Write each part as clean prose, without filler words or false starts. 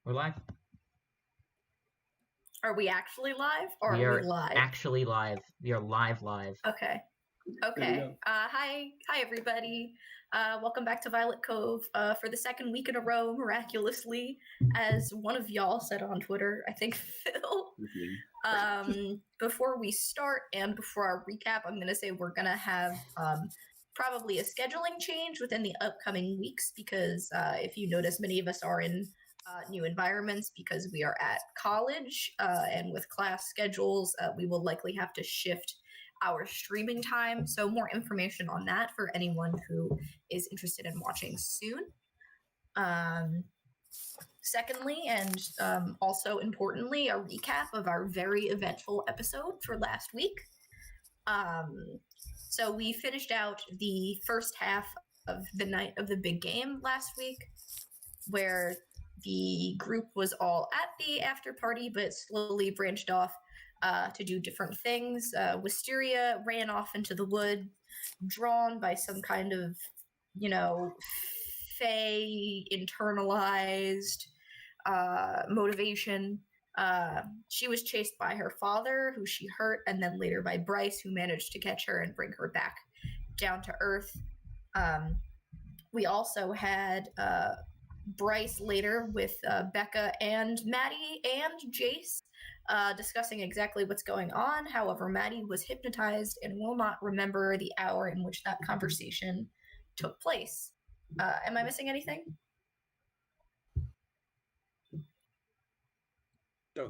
We're live. Are we actually live, or We are are we live? actually live. We are live. Okay. Hi everybody. Welcome back to Violet Cove for the second week in a row, miraculously, as one of y'all said on Twitter, I think Phil. Before we start and before our recap, I'm going to say we're going to have probably a scheduling change within the upcoming weeks because if you notice, many of us are in new environments because we are at college, and with class schedules, we will likely have to shift our streaming time. So more information on that for anyone who is interested in watching soon. Secondly, and also importantly, a recap of our very eventful episode for last week. So we finished out the first half of the night of the big game last week, where the group was all at the after party, but slowly branched off to do different things. Wisteria ran off into the wood, drawn by some kind of, fey internalized motivation. She was chased by her father, who she hurt, and then later by Bryce, who managed to catch her and bring her back down to earth. We also had Bryce later with Becca and Maddie and Jace discussing exactly what's going on. However, Maddie was hypnotized and will not remember the hour in which that conversation took place. Am I missing anything?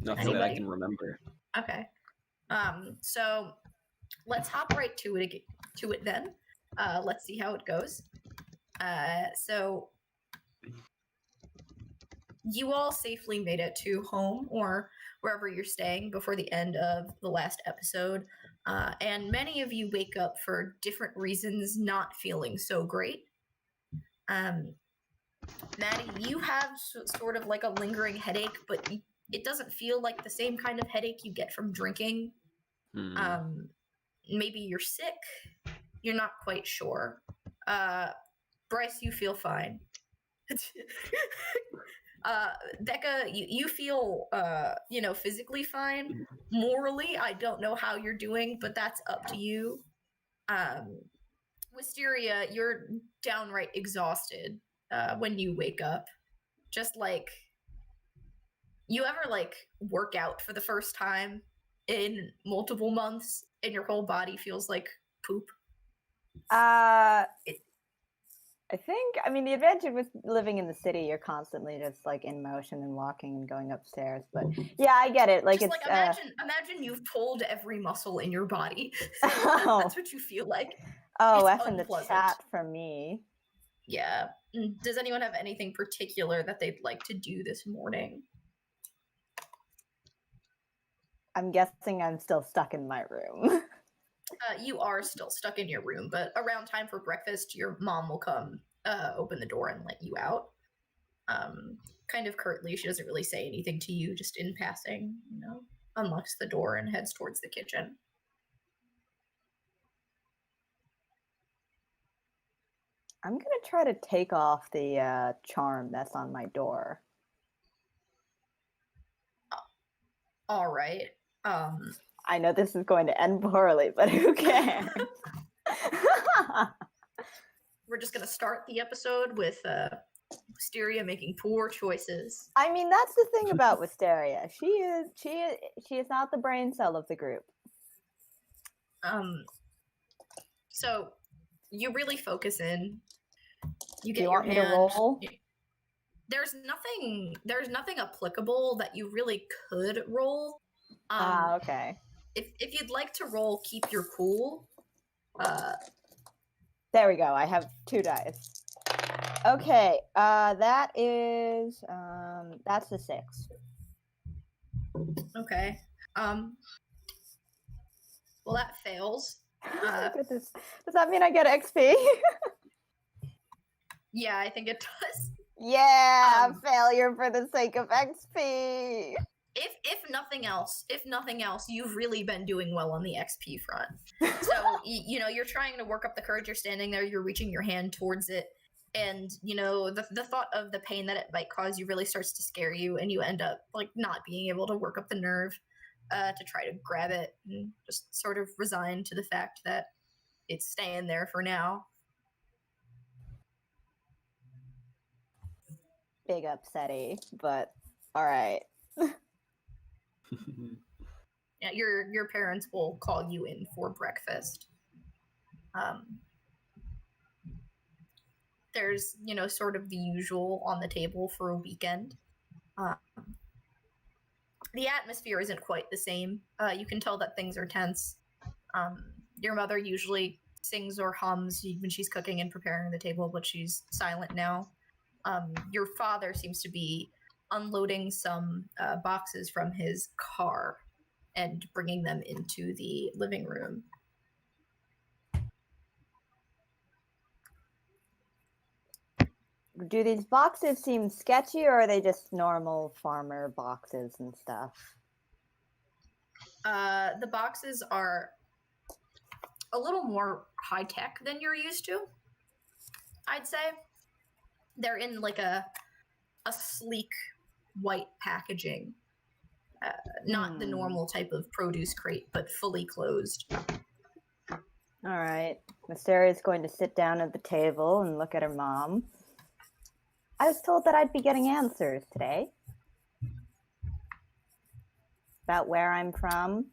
Nothing that I can remember. Okay. So let's hop right to it then. Let's see how it goes. So you all safely made it to home or wherever you're staying before the end of the last episode. And many of you wake up for different reasons not feeling so great. Maddie, you have sort of like a lingering headache, but it doesn't feel like the same kind of headache you get from drinking. Maybe you're sick. You're not quite sure. Bryce, you feel fine. Becca, you feel physically fine. Morally, I don't know how you're doing, but that's up to you. Wisteria, you're downright exhausted when you wake up. Just like, you ever like work out for the first time in multiple months and your whole body feels like poop? The advantage with living in the city, you're constantly just like in motion and walking and going upstairs. But yeah, I get it. Like, just it's like imagine you've pulled every muscle in your body. That's what you feel like. Oh, F in the chat for me. Yeah. Does anyone have anything particular that they'd like to do this morning? I'm guessing I'm still stuck in my room. You are still stuck in your room, but around time for breakfast, your mom will come open the door and let you out. Kind of curtly, she doesn't really say anything to you, just in passing, unlocks the door and heads towards the kitchen. I'm going to try to take off the charm that's on my door. All right. I know this is going to end poorly, but who cares? We're just going to start the episode with Wisteria making poor choices. I mean, that's the thing about Wisteria. She is not the brain cell of the group. So you really focus in. You get you your want hand. Me to roll? There's nothing applicable that you really could roll. Okay. If you'd like to roll, keep your cool. There we go. I have 2 dice. Okay, that is that's a 6. Okay. Well, that fails. Does that mean I get XP? Yeah, I think it does. Yeah, failure for the sake of XP. If nothing else, you've really been doing well on the XP front. So you're trying to work up the courage. You're standing there. You're reaching your hand towards it, And, you know, the thought of the pain that it might cause you really starts to scare you, and you end up, like, not being able to work up the nerve to try to grab it, and just sort of resign to the fact that it's staying there for now. Big upsetty, but all right. Yeah, your parents will call you in for breakfast. There's, you know, sort of the usual on the table for a weekend. The atmosphere isn't quite the same. You can tell that things are tense. Your mother usually sings or hums when she's cooking and preparing the table, but she's silent now. Your father seems to be unloading some boxes from his car and bringing them into the living room. Do these boxes seem sketchy, or are they just normal farmer boxes and stuff? The boxes are a little more high-tech than you're used to, I'd say. They're in like a sleek white packaging. Not the normal type of produce crate, but fully closed. All right. Mysteria's going to sit down at the table and look at her mom. I was told that I'd be getting answers today. About where I'm from.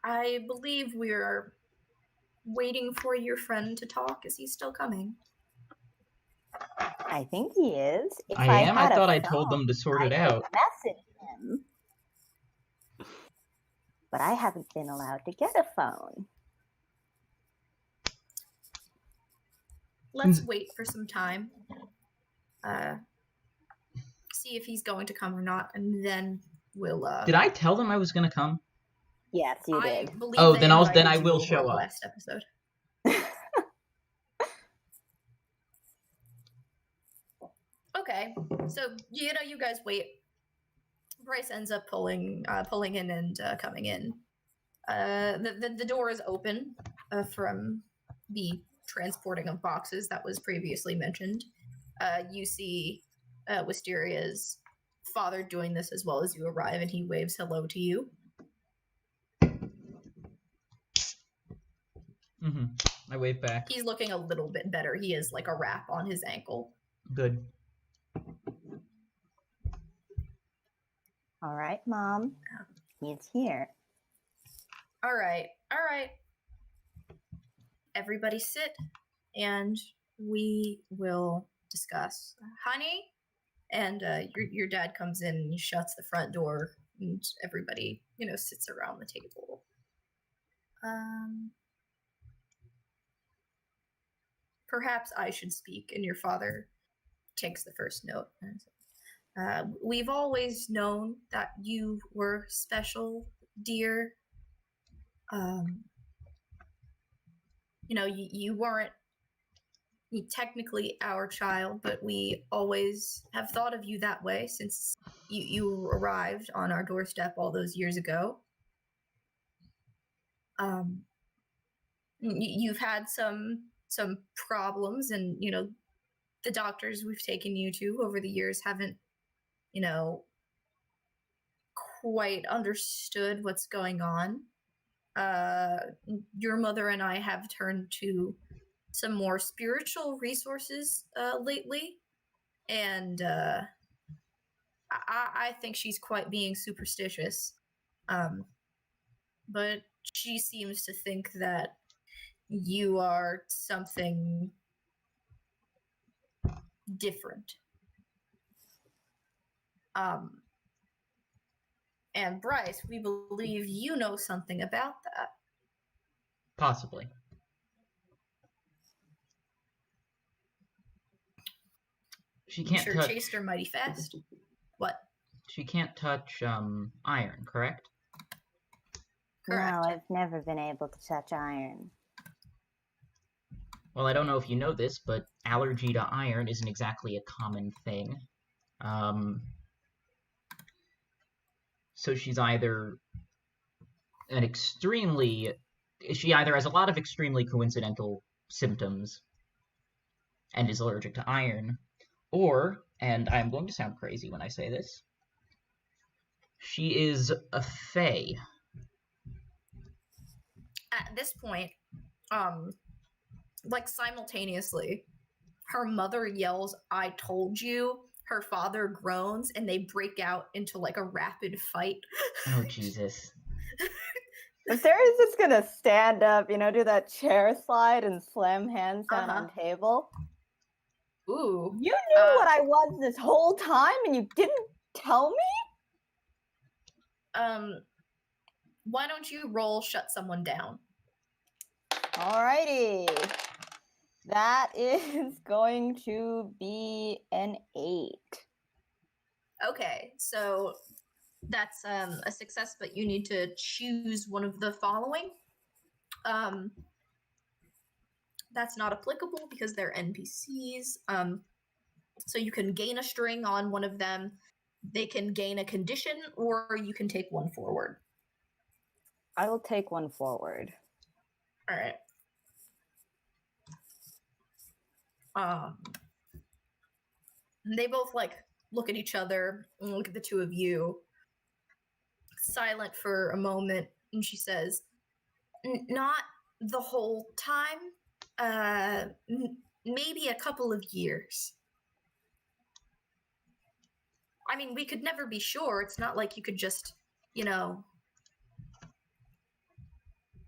I believe we're waiting for your friend to talk. Is he still coming? I think he is. If I am? I thought I told them to sort it out. Message him. But I haven't been allowed to get a phone. Let's wait for some time. See if he's going to come or not, and then we'll. Did I tell them I was going to come? Yes, you did. Oh, then I will show up. Last episode. Okay, so you know, you guys wait. Bryce ends up pulling in and coming in. The door is open from the transporting of boxes that was previously mentioned. You see Wisteria's father doing this as well as you arrive, and he waves hello to you. Mm-hmm. I wave back. He's looking a little bit better. He has like a wrap on his ankle. Good. All right, Mom. He's here. All right. Everybody sit, and we will discuss. Honey, and your dad comes in and he shuts the front door, and everybody, you know, sits around the table. Perhaps I should speak, and your father takes the first note. We've always known that you were special, dear. You know, you weren't technically our child, but we always have thought of you that way since you arrived on our doorstep all those years ago. You've had some problems, and, you know, the doctors we've taken you to over the years haven't, you know, quite understood what's going on. Your mother and I have turned to some more spiritual resources lately, and I think she's quite being superstitious. But she seems to think that you are something different. And Bryce, we believe you know something about that. Possibly. She can't touch... chased her mighty fast. What? She can't touch iron, correct? Correct. No, I've never been able to touch iron. Well, I don't know if you know this, but allergy to iron isn't exactly a common thing. So she's either an extremely she either has a lot of extremely coincidental symptoms and is allergic to iron, or, and I'm going to sound crazy when I say this, she is a fae. At this point, like simultaneously, her mother yells, "I told you." Her father groans, and they break out into like a rapid fight. Oh, Jesus. Sarah's just gonna stand up, do that chair slide and slam hands down on table. Ooh. You knew what I was this whole time and you didn't tell me? Why don't you roll shut someone down? Alrighty. That is going to be an 8. Okay, so that's a success, but you need to choose one of the following. That's not applicable because they're NPCs. So you can gain a string on one of them. They can gain a condition, or you can take one forward. I will take one forward. All right. They both like look at each other and look at the two of you. Silent for a moment, and she says, "Not the whole time. Maybe a couple of years. I mean, we could never be sure. It's not like you could just,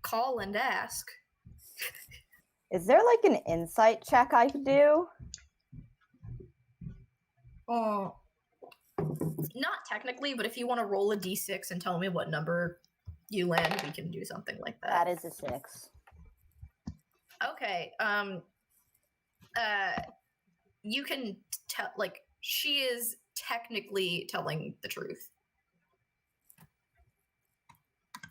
call and ask." Is there like an insight check I could do? Not technically, but if you want to roll a d6 and tell me what number you land, we can do something like that. That is a 6. Okay. You can tell, like, she is technically telling the truth.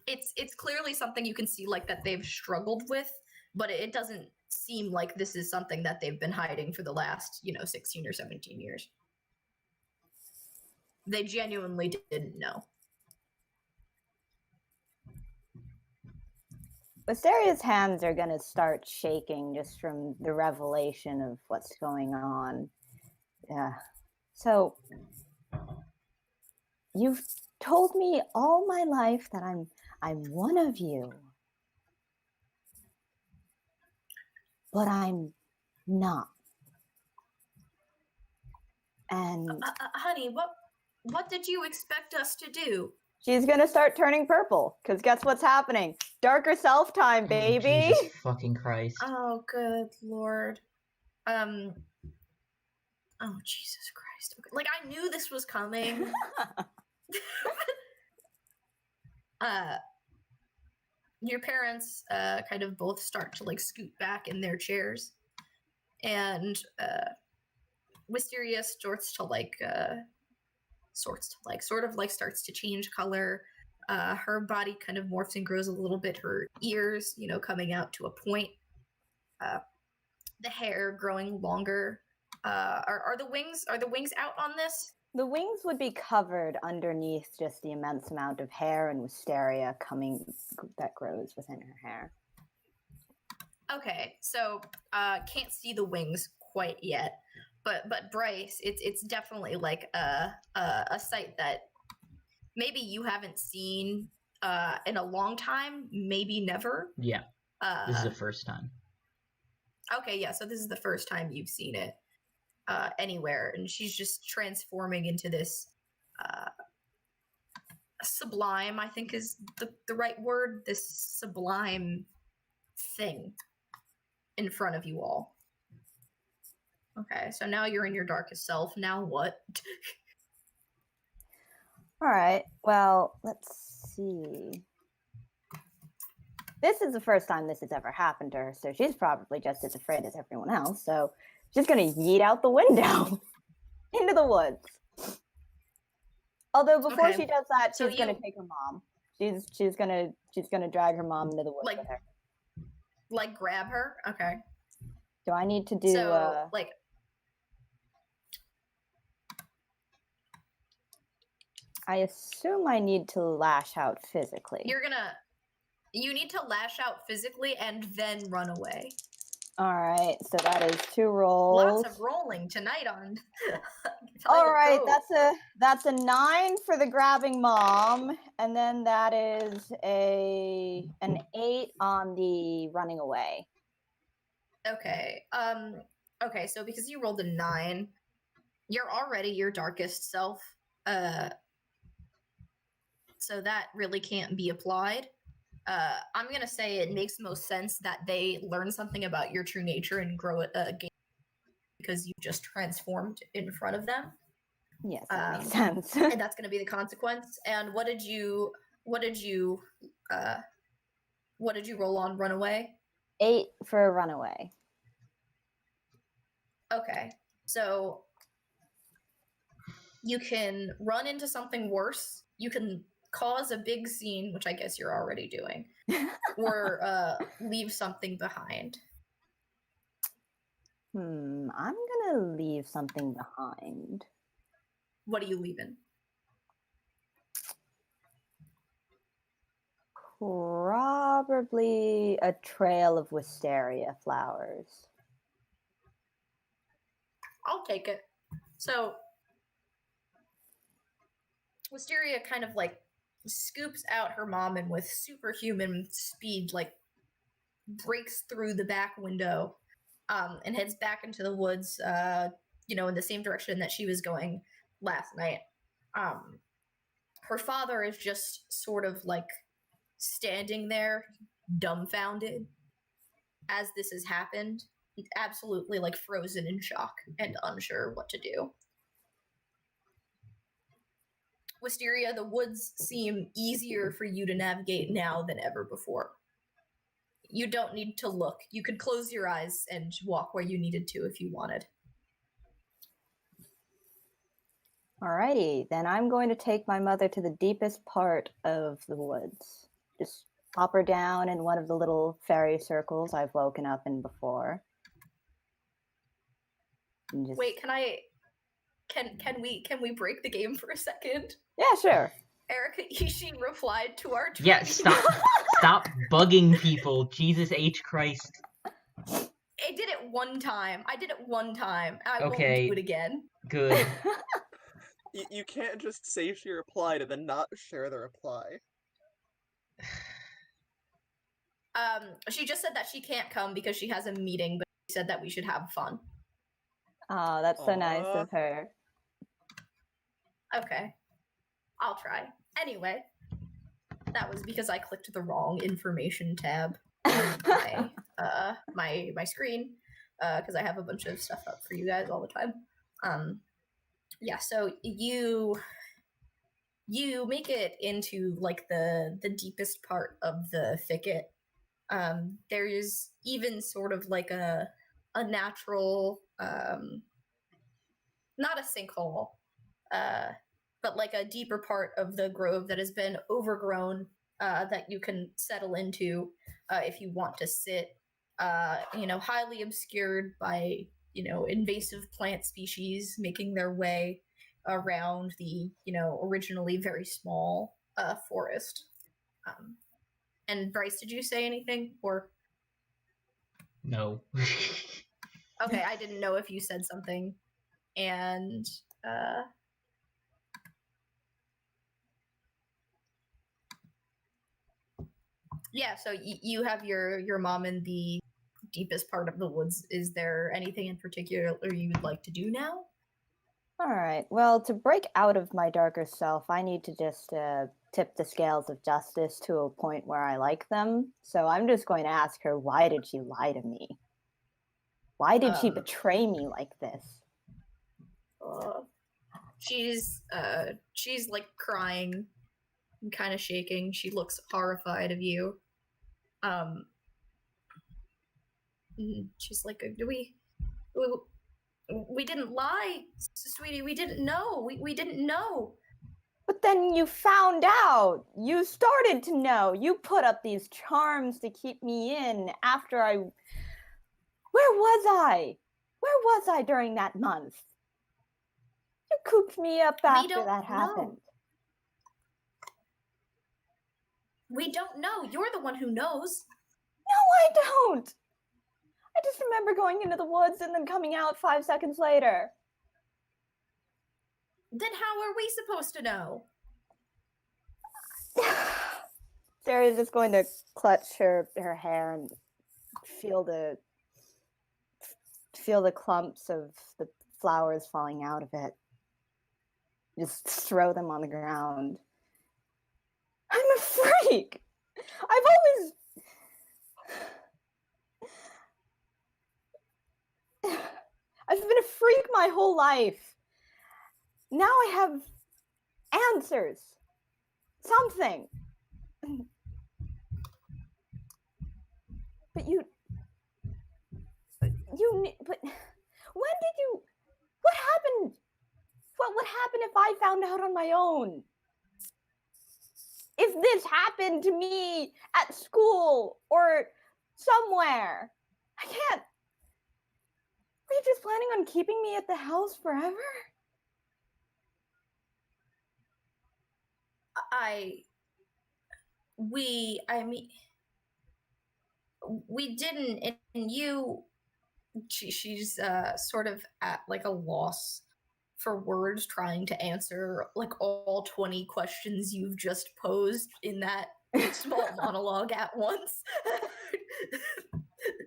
It's clearly something you can see, like, that they've struggled with, but it doesn't seem like this is something that they've been hiding for the last, 16 or 17 years. They genuinely didn't know. Wisteria's hands are going to start shaking just from the revelation of what's going on. Yeah. So, you've told me all my life that I'm one of you. But I'm not. And honey, what did you expect us to do? She's gonna start turning purple, because guess what's happening? Darker self time, baby. Oh, Jesus fucking Christ. Oh, good Lord. Oh, Jesus Christ. Okay. Like, I knew this was coming. Your parents kind of both start to, like, scoot back in their chairs. And Wisteria starts to change color. Her body kind of morphs and grows a little bit. Her ears, coming out to a point. The hair growing longer. Are the wings out on this? The wings would be covered underneath just the immense amount of hair and wisteria that grows within her hair. Okay, so can't see the wings quite yet, but Bryce, it's definitely like a sight that maybe you haven't seen in a long time, maybe never. Yeah, this is the first time. Okay, yeah, so this is the first time you've seen it anywhere, and she's just transforming into this sublime, I think is the right word, this sublime thing in front of you all. Okay, so now you're in your darkest self. Now what? All right, well, let's see. This is the first time this has ever happened to her, so she's probably just as afraid as everyone else, so she's gonna yeet out the window into the woods. Although before she does that, she's gonna take her mom. She's gonna drag her mom into the woods with her. Like grab her? Okay. Do I need to do I assume I need to lash out physically. You're gonna You need to lash out physically and then run away. All right, so that is 2 rolls. Lots of rolling tonight on. All right, that's a 9 for the grabbing mom, and then that is an 8 on the running away. Okay. Okay, so because you rolled a 9, you're already your darkest self. So that really can't be applied. I'm gonna say it makes most sense that they learn something about your true nature and grow it again because you just transformed in front of them. Yes, that makes sense. And that's gonna be the consequence. And what did you roll on runaway? 8 for a runaway. Okay, so you can run into something worse. You can cause a big scene, which I guess you're already doing, or leave something behind. I'm gonna leave something behind. What are you leaving? Probably a trail of wisteria flowers. I'll take it. So Wisteria kind of like scoops out her mom and with superhuman speed like breaks through the back window and heads back into the woods, in the same direction that she was going last night. Her father is just sort of like standing there dumbfounded as this has happened, absolutely like frozen in shock and unsure what to do. Wisteria, the woods seem easier for you to navigate now than ever before. You don't need to look. You could close your eyes and walk where you needed to if you wanted. Alrighty, then I'm going to take my mother to the deepest part of the woods. Just pop her down in one of the little fairy circles I've woken up in before. Wait, can we break the game for a second? Yeah, sure. Erica Ishii replied to our tweet. Yeah, stop bugging people. Jesus H. Christ. I did it one time. I won't do it again. Good. You can't just say she replied and then not share the reply. She just said that she can't come because she has a meeting, but she said that we should have fun. Oh, that's so nice of her. Okay. I'll try. Anyway, that was because I clicked the wrong information tab on my screen, because I have a bunch of stuff up for you guys all the time. Yeah, so you make it into like the deepest part of the thicket. There's even sort of like a natural, not a sinkhole, but like a deeper part of the grove that has been overgrown, that you can settle into if you want to sit, highly obscured by, invasive plant species making their way around the, originally very small forest. And Bryce, did you say anything? Or No. okay, I didn't know if you said something. And yeah, so you have your mom in the deepest part of the woods. Is there anything in particular you would like to do now? All right. Well, to break out of my darker self, I need to just tip the scales of justice to a point where I like them. So I'm just going to ask her, why did she lie to me? Why did she betray me like this? She's like crying and kind of shaking. She looks horrified of you. She's like, we didn't lie, sweetie. We didn't know. We didn't know. But then you found out. You started to know. You put up these charms to keep me in after I... Where was I? Where was I during that month? You cooped me up after that happened. We don't know. You're the one who knows. No, I don't. I just remember going into the woods and then coming out 5 seconds later. Then how are we supposed to know? Sarah's just going to clutch her hair and feel the clumps of the flowers falling out of it. Just throw them on the ground. I'm a freak. I've been a freak my whole life. Now I have answers. Something. But when did you, what happened? What would happen if I found out on my own? If this happened to me at school or somewhere, I can't. Are you just planning on keeping me at the house forever? We didn't, and you. She's sort of at like a loss for words, trying to answer like all 20 questions you've just posed in that small monologue at once.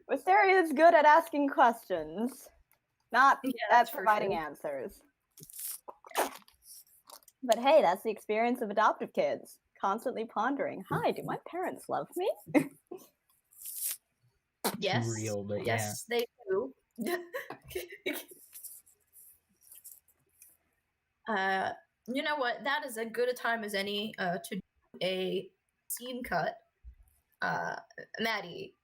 Wisteria is good at asking questions, not at providing answers. But hey, that's the experience of adoptive kids. Constantly pondering, hi, do my parents love me? Yes. Real, but yes, they do. You know what? That is as good a time as any to do a scene cut. Maddie.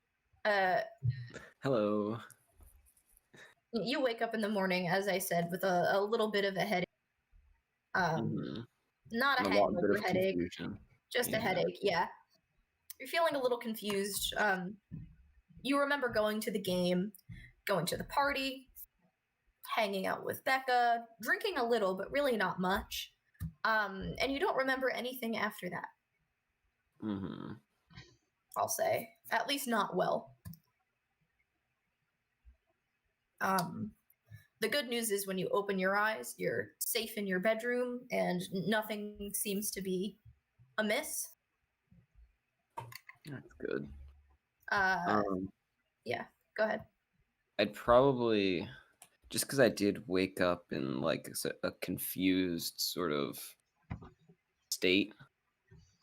Hello. You wake up in the morning, as I said, with a little bit of a headache. Not a hangover headache, just a headache. Yeah, you're feeling a little confused. You remember going to the game, going to the party, hanging out with Becca, drinking a little, but really not much. And you don't remember anything after that. I'll say, at least not well. The good news is when you open your eyes, you're safe in your bedroom and nothing seems to be amiss. That's good. Yeah, go ahead. I'd probably, just because I did wake up in like a confused sort of state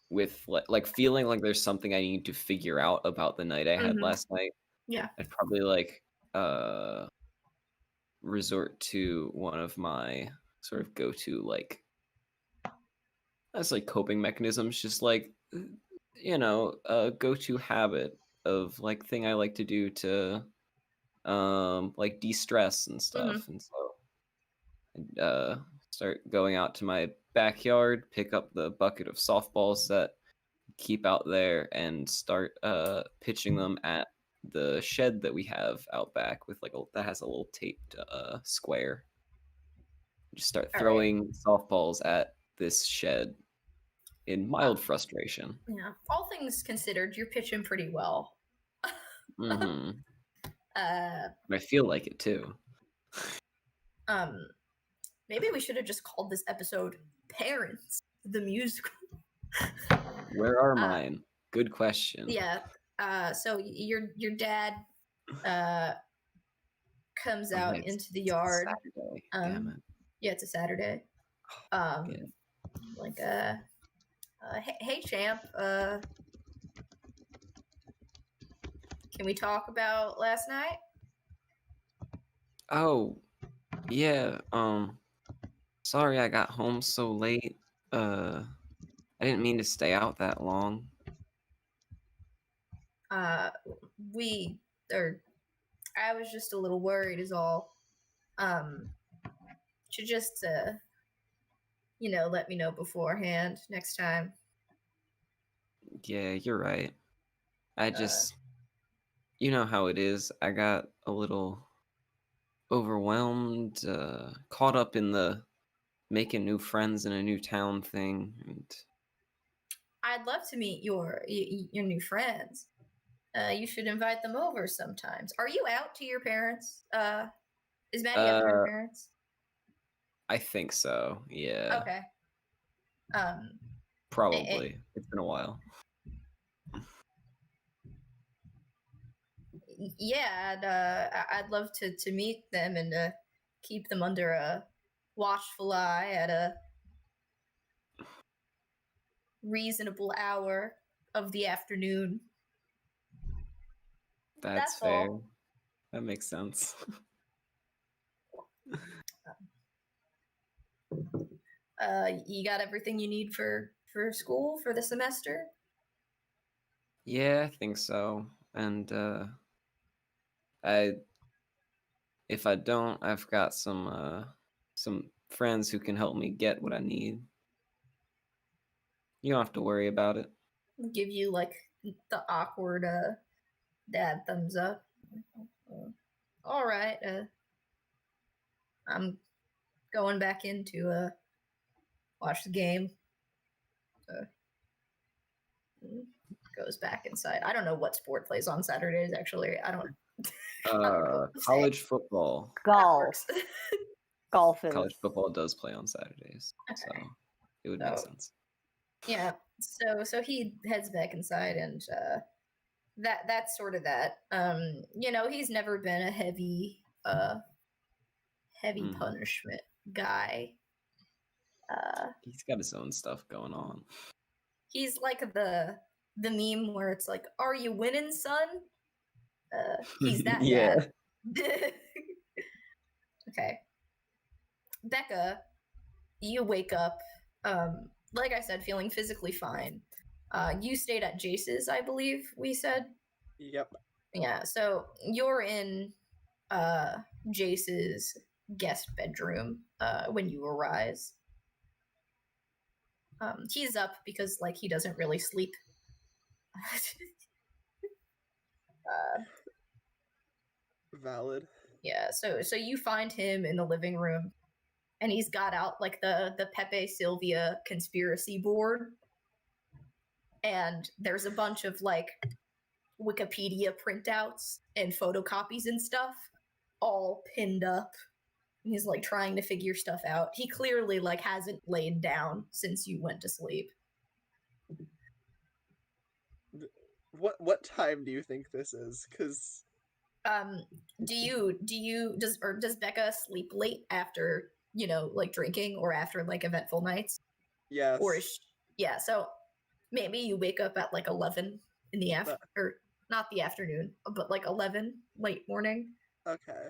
with like feeling like there's something I need to figure out about the night I had last night. Yeah. I'd probably like resort to one of my sort of go-to like that's like coping mechanisms, just like a go-to habit of like thing I like to do to like de-stress and stuff. And so I'd start going out to my backyard, pick up the bucket of softballs that keep out there and start pitching them at the shed that we have out back with like that has a little taped square. Just start throwing softballs at this shed in mild frustration. Yeah. All things considered, you're pitching pretty well. I feel like it too. Maybe we should have just called this episode Parents, the Musical. Where are mine? Good question. Yeah. So your dad comes out into the yard. Saturday. Damn it. Yeah, it's a Saturday. Like hey champ, can we talk about last night? Oh, yeah. Sorry I got home so late. I didn't mean to stay out that long. I was just a little worried is all. Should just let me know beforehand next time. Yeah, you're right. I just you know how it is. I got a little overwhelmed, caught up in the making new friends in a new town thing, and I'd love to meet your new friends. You should invite them over sometimes. Are you out to your parents? Is Maddie out to her parents? I think so. Yeah. Okay. Probably. It's been a while. Yeah, I'd love to meet them and keep them under a watchful eye at a reasonable hour of the afternoon. That's fair. All. That makes sense. You got everything you need for school for the semester? Yeah, I think so. And if I don't, I've got some friends who can help me get what I need. You don't have to worry about it. Give you like the awkward dad thumbs up. All right. I'm going back in to watch the game. Goes back inside. I don't know what sport plays on Saturdays. Actually, I don't. College football. Golf. Golf is. College football does play on Saturdays, okay. So it would make sense. Yeah. So he heads back inside, and that's sort of that. He's never been a heavy punishment guy. He's got his own stuff going on. He's like the meme where it's like, "Are you winning, son?" He's that yeah. Dad. Okay. Becca, you wake up, like I said, feeling physically fine. You stayed at Jace's, I believe we said. Yep. Yeah, so you're in Jace's guest bedroom when you arise. He's up because like he doesn't really sleep. Valid. Yeah, so you find him in the living room, and he's got out like the Pepe Sylvia conspiracy board, and there's a bunch of like Wikipedia printouts and photocopies and stuff all pinned up. And he's like trying to figure stuff out. He clearly like hasn't laid down since you went to sleep. What time do you think this is? Because does Becca sleep late after, like drinking or after like eventful nights? Yes. Or so maybe you wake up at like 11 in the or not the afternoon, but like 11 late morning. Okay.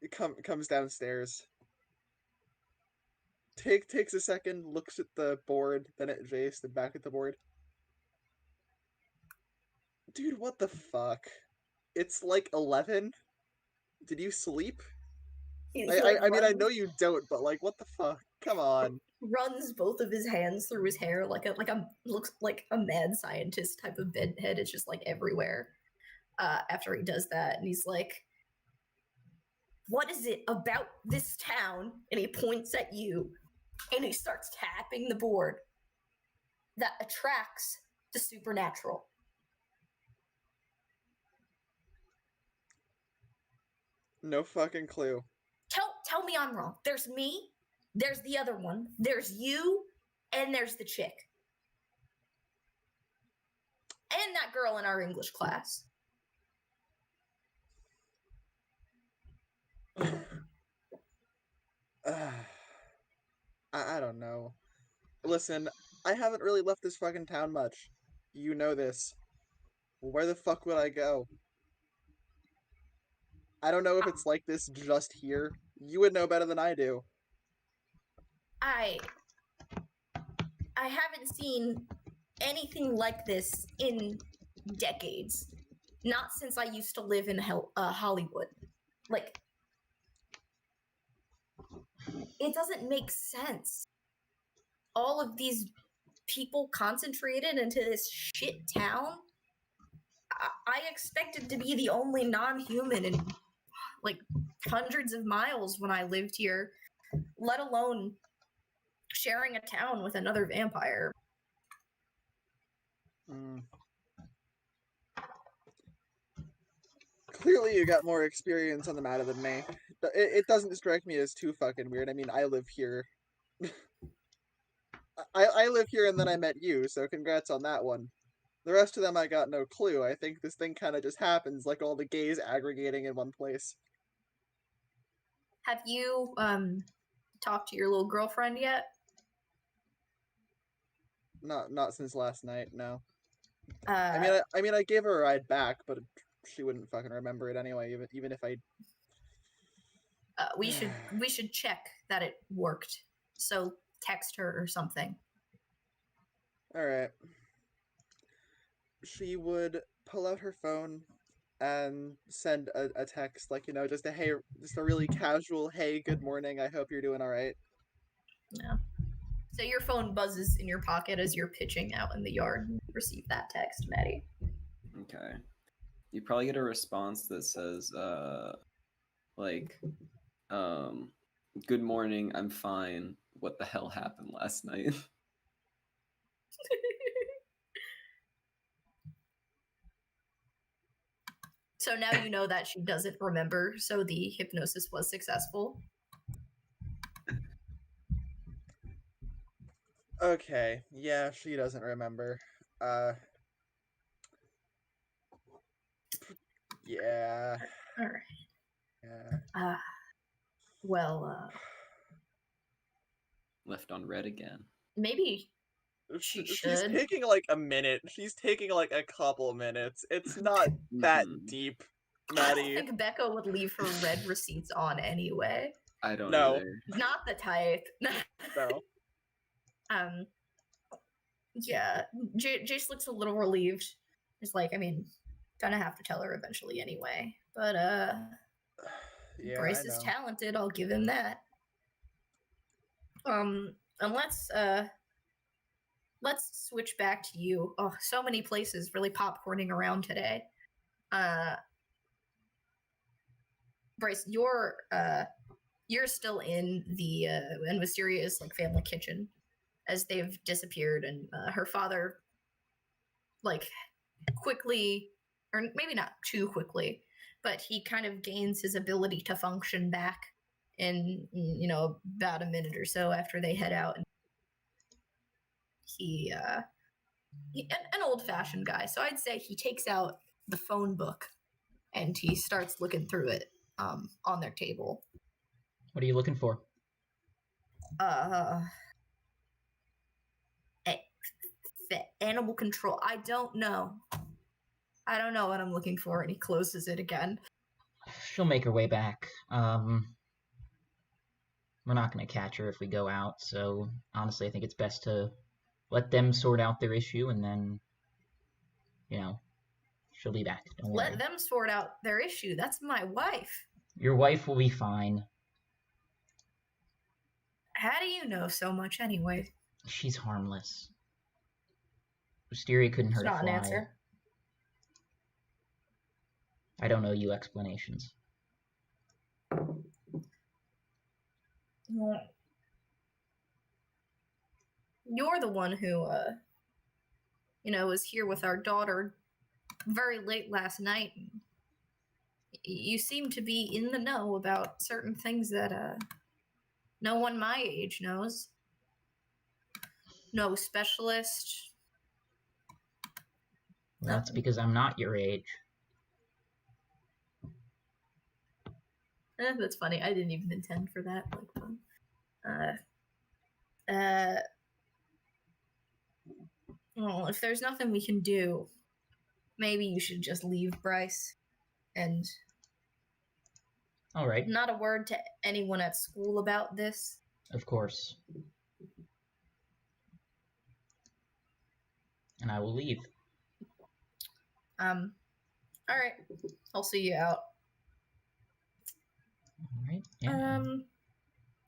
It comes downstairs. Takes a second, looks at the board, then at Jace, then back at the board. Dude, what the fuck? It's like 11? Did you sleep? I mean, I know you don't, but like, what the fuck? Come on. Runs both of his hands through his hair like a looks like a mad scientist type of bedhead. It's just like everywhere. After he does that, and he's like, "What is it about this town?" And he points at you, and he starts tapping the board that attracts the supernatural. No fucking clue. Tell me I'm wrong. There's me, there's the other one, there's you, and there's the chick. And that girl in our English class. I don't know. Listen, I haven't really left this fucking town much. You know this. Where the fuck would I go? I don't know if it's like this just here. You would know better than I do. I haven't seen anything like this in decades. Not since I used to live in Hollywood. Like, it doesn't make sense. All of these people concentrated into this shit town. I expected to be the only non-human in like hundreds of miles when I lived here, let alone sharing a town with another vampire. Clearly, you got more experience on the matter than me. It doesn't strike me as too fucking weird. I mean, I live here. I live here, and then I met you, so congrats on that one. The rest of them, I got no clue. I think this thing kind of just happens, like all the gays aggregating in one place. Have you talked to your little girlfriend yet? Not since last night, no. Uh, I mean, I gave her a ride back, but she wouldn't fucking remember it anyway. Even if I. we should check that it worked. So text her or something. All right. She would pull out her phone and send a text, like, you know, just a really casual, hey, good morning. I hope you're doing all right. Yeah. So your phone buzzes in your pocket as you're pitching out in the yard and receive that text, Maddie. Okay. You probably get a response that says, good morning, I'm fine. What the hell happened last night? So now you know that she doesn't remember, so the hypnosis was successful. Okay, yeah, she doesn't remember. Yeah. All right. Yeah. Left on red again. Maybe she She's should. taking like a minute. She's taking like a couple minutes. It's not that deep, Maddie. I don't think Becca would leave her red receipts on anyway. I don't No. either. Not the type. No. Yeah. Jace looks a little relieved. He's like, I mean, gonna have to tell her eventually anyway. But Yeah, Bryce is talented, I'll give him that. And let's switch back to you. Oh, so many places really popcorning around today. Bryce, you're still in the in Wisteria's like family kitchen as they've disappeared, and her father like quickly, or maybe not too quickly, but he kind of gains his ability to function back in, you know, about a minute or so after they head out. And he an old-fashioned guy, so I'd say he takes out the phone book and he starts looking through it on their table. What are you looking for? Animal control. I don't know what I'm looking for. And he closes it again. She'll make her way back. We're not going to catch her if we go out, so honestly, I think it's best to let them sort out their issue, and then, you know, she'll be back. Don't worry. Let them sort out their issue. That's my wife. Your wife will be fine. How do you know so much anyway? She's harmless. Wisteria couldn't hurt a fly. Not an answer. I don't owe you explanations. You're the one who, was here with our daughter very late last night. You seem to be in the know about certain things that no one my age knows. No specialist. Well, that's because I'm not your age. That's funny. I didn't even intend for that. Well, if there's nothing we can do, maybe you should just leave, Bryce. And all right. Not a word to anyone at school about this. Of course. And I will leave. All right. I'll see you out. All right. Yeah.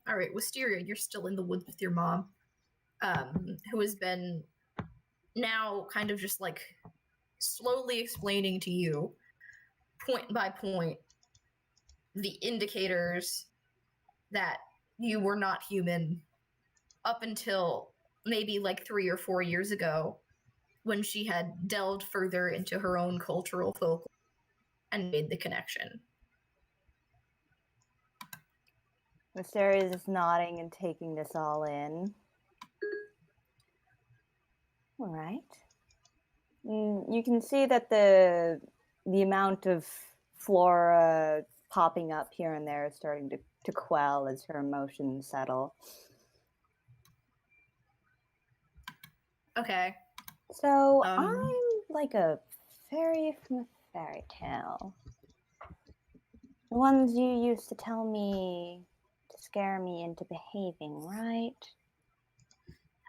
All right, Wisteria, you're still in the woods with your mom, who has been now kind of just like slowly explaining to you, point by point, the indicators that you were not human up until maybe like 3 or 4 years ago, when she had delved further into her own cultural folklore and made the connection. Mysterious is nodding and taking this all in. All right. You can see that the amount of flora popping up here and there is starting to quell as her emotions settle. Okay. So I'm like a fairy from a fairy tale. The ones you used to tell me to scare me into behaving, right?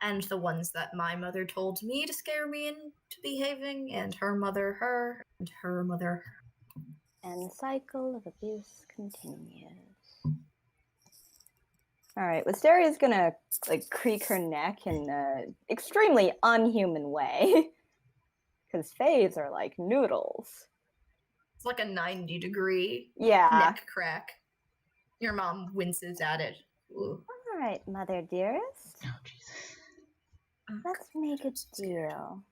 And the ones that my mother told me to scare me into behaving, and her mother her, and her mother her. And the cycle of abuse continues. All right, Wisteria's gonna like creak her neck in an extremely unhuman way. Because fays are like noodles. It's like a 90-degree Yeah. neck crack. Your mom winces at it. Ooh. All right, mother dearest. Oh, Jesus. Let's make a deal.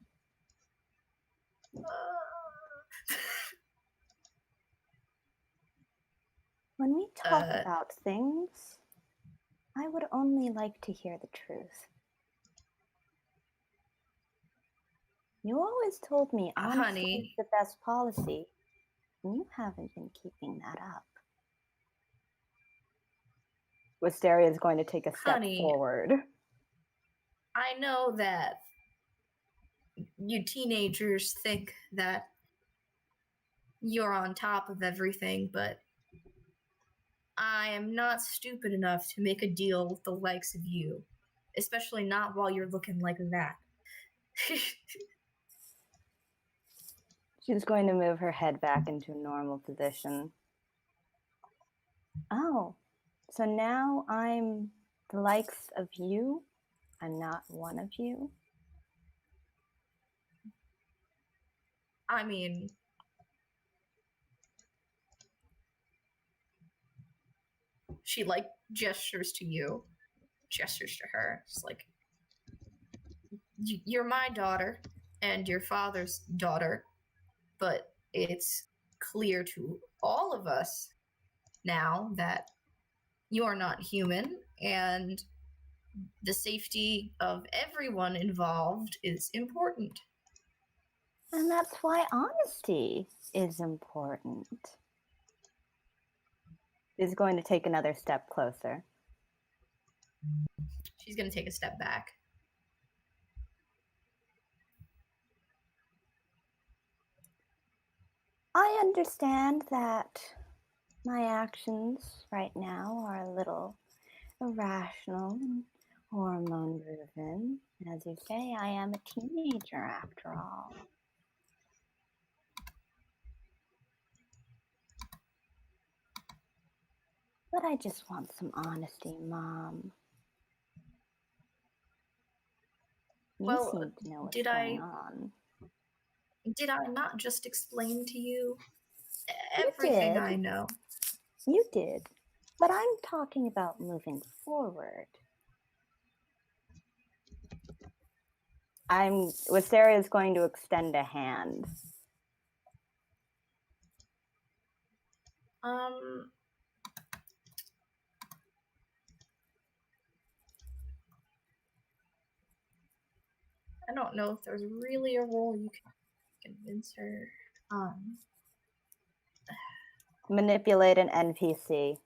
When we talk about things, I would only like to hear the truth. You always told me honesty honey, is the best policy, and you haven't been keeping that up. Wisteria is going to take a step forward. I know that you teenagers think that you're on top of everything, but I am not stupid enough to make a deal with the likes of you, especially not while you're looking like that. She's going to move her head back into a normal position. Oh, so now I'm the likes of you? I'm not one of you? I mean, she like gestures to you, gestures to her. It's like, you're my daughter and your father's daughter, but it's clear to all of us now that you are not human, and the safety of everyone involved is important. And that's why honesty is important. Is going to take another step closer. She's going to take a step back. I understand that my actions right now are a little irrational and hormone-driven. As you say, I am a teenager after all. But I just want some honesty, Mom. You seem to know what's going on. Did I not just explain to you everything I know? You did. But I'm talking about moving forward. Wisteria is going to extend a hand. I don't know if there's really a role you can convince her. Manipulate an NPC.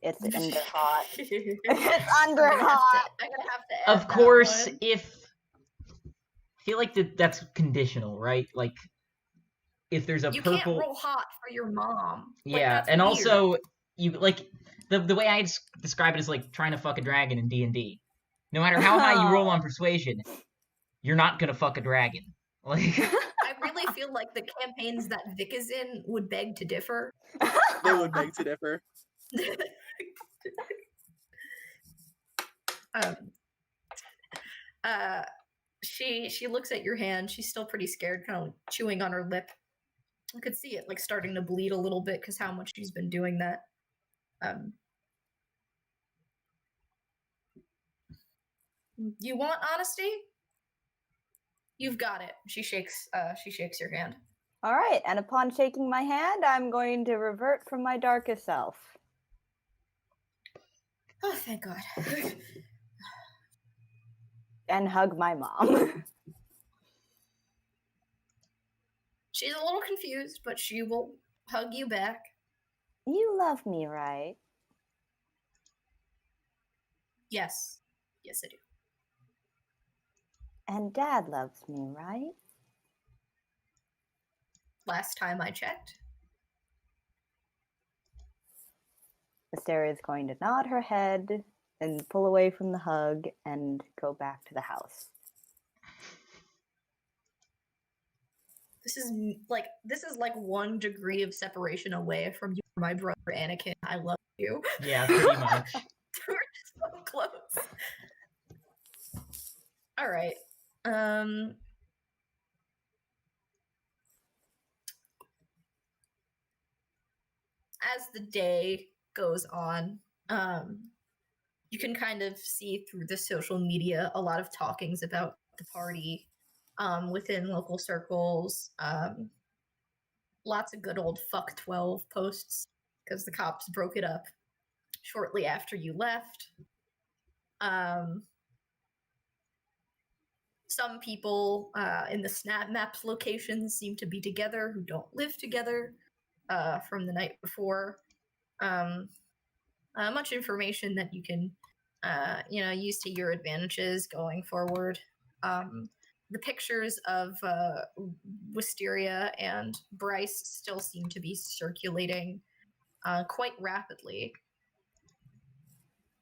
It's under hot. It's under hot. I'm gonna have to Of course, if I feel like that's conditional, right? Like if there's a you purple, can't roll hot for your mom. yeah, like, and weird. Also you like the way I describe it is like trying to fuck a dragon in D&D. No matter how high you roll on persuasion, you're not gonna fuck a dragon. Like I really feel like the campaigns that Vic is in would beg to differ. They would beg to differ. She looks at your hand. She's still pretty scared, kind of chewing on her lip. I could see it like starting to bleed a little bit because how much she's been doing that. You want honesty? You've got it. She shakes your hand. All right, and upon shaking my hand, I'm going to revert from my darkest self. Oh, thank God. And hug my mom. She's a little confused, but she will hug you back. You love me, right? Yes. Yes, I do. And Dad loves me, right? Last time I checked. Astera is going to nod her head and pull away from the hug and go back to the house. This is like 1 degree of separation away from you, my brother Anakin. I love you. Yeah, pretty much. We're so close. All right. As the day goes on, you can kind of see through the social media a lot of talkings about the party within local circles. Lots of good old fuck 12 posts because the cops broke it up shortly after you left. Some people in the Snap Maps locations seem to be together who don't live together from the night before. Much information that you can, use to your advantages going forward. The pictures of Wisteria and Bryce still seem to be circulating quite rapidly.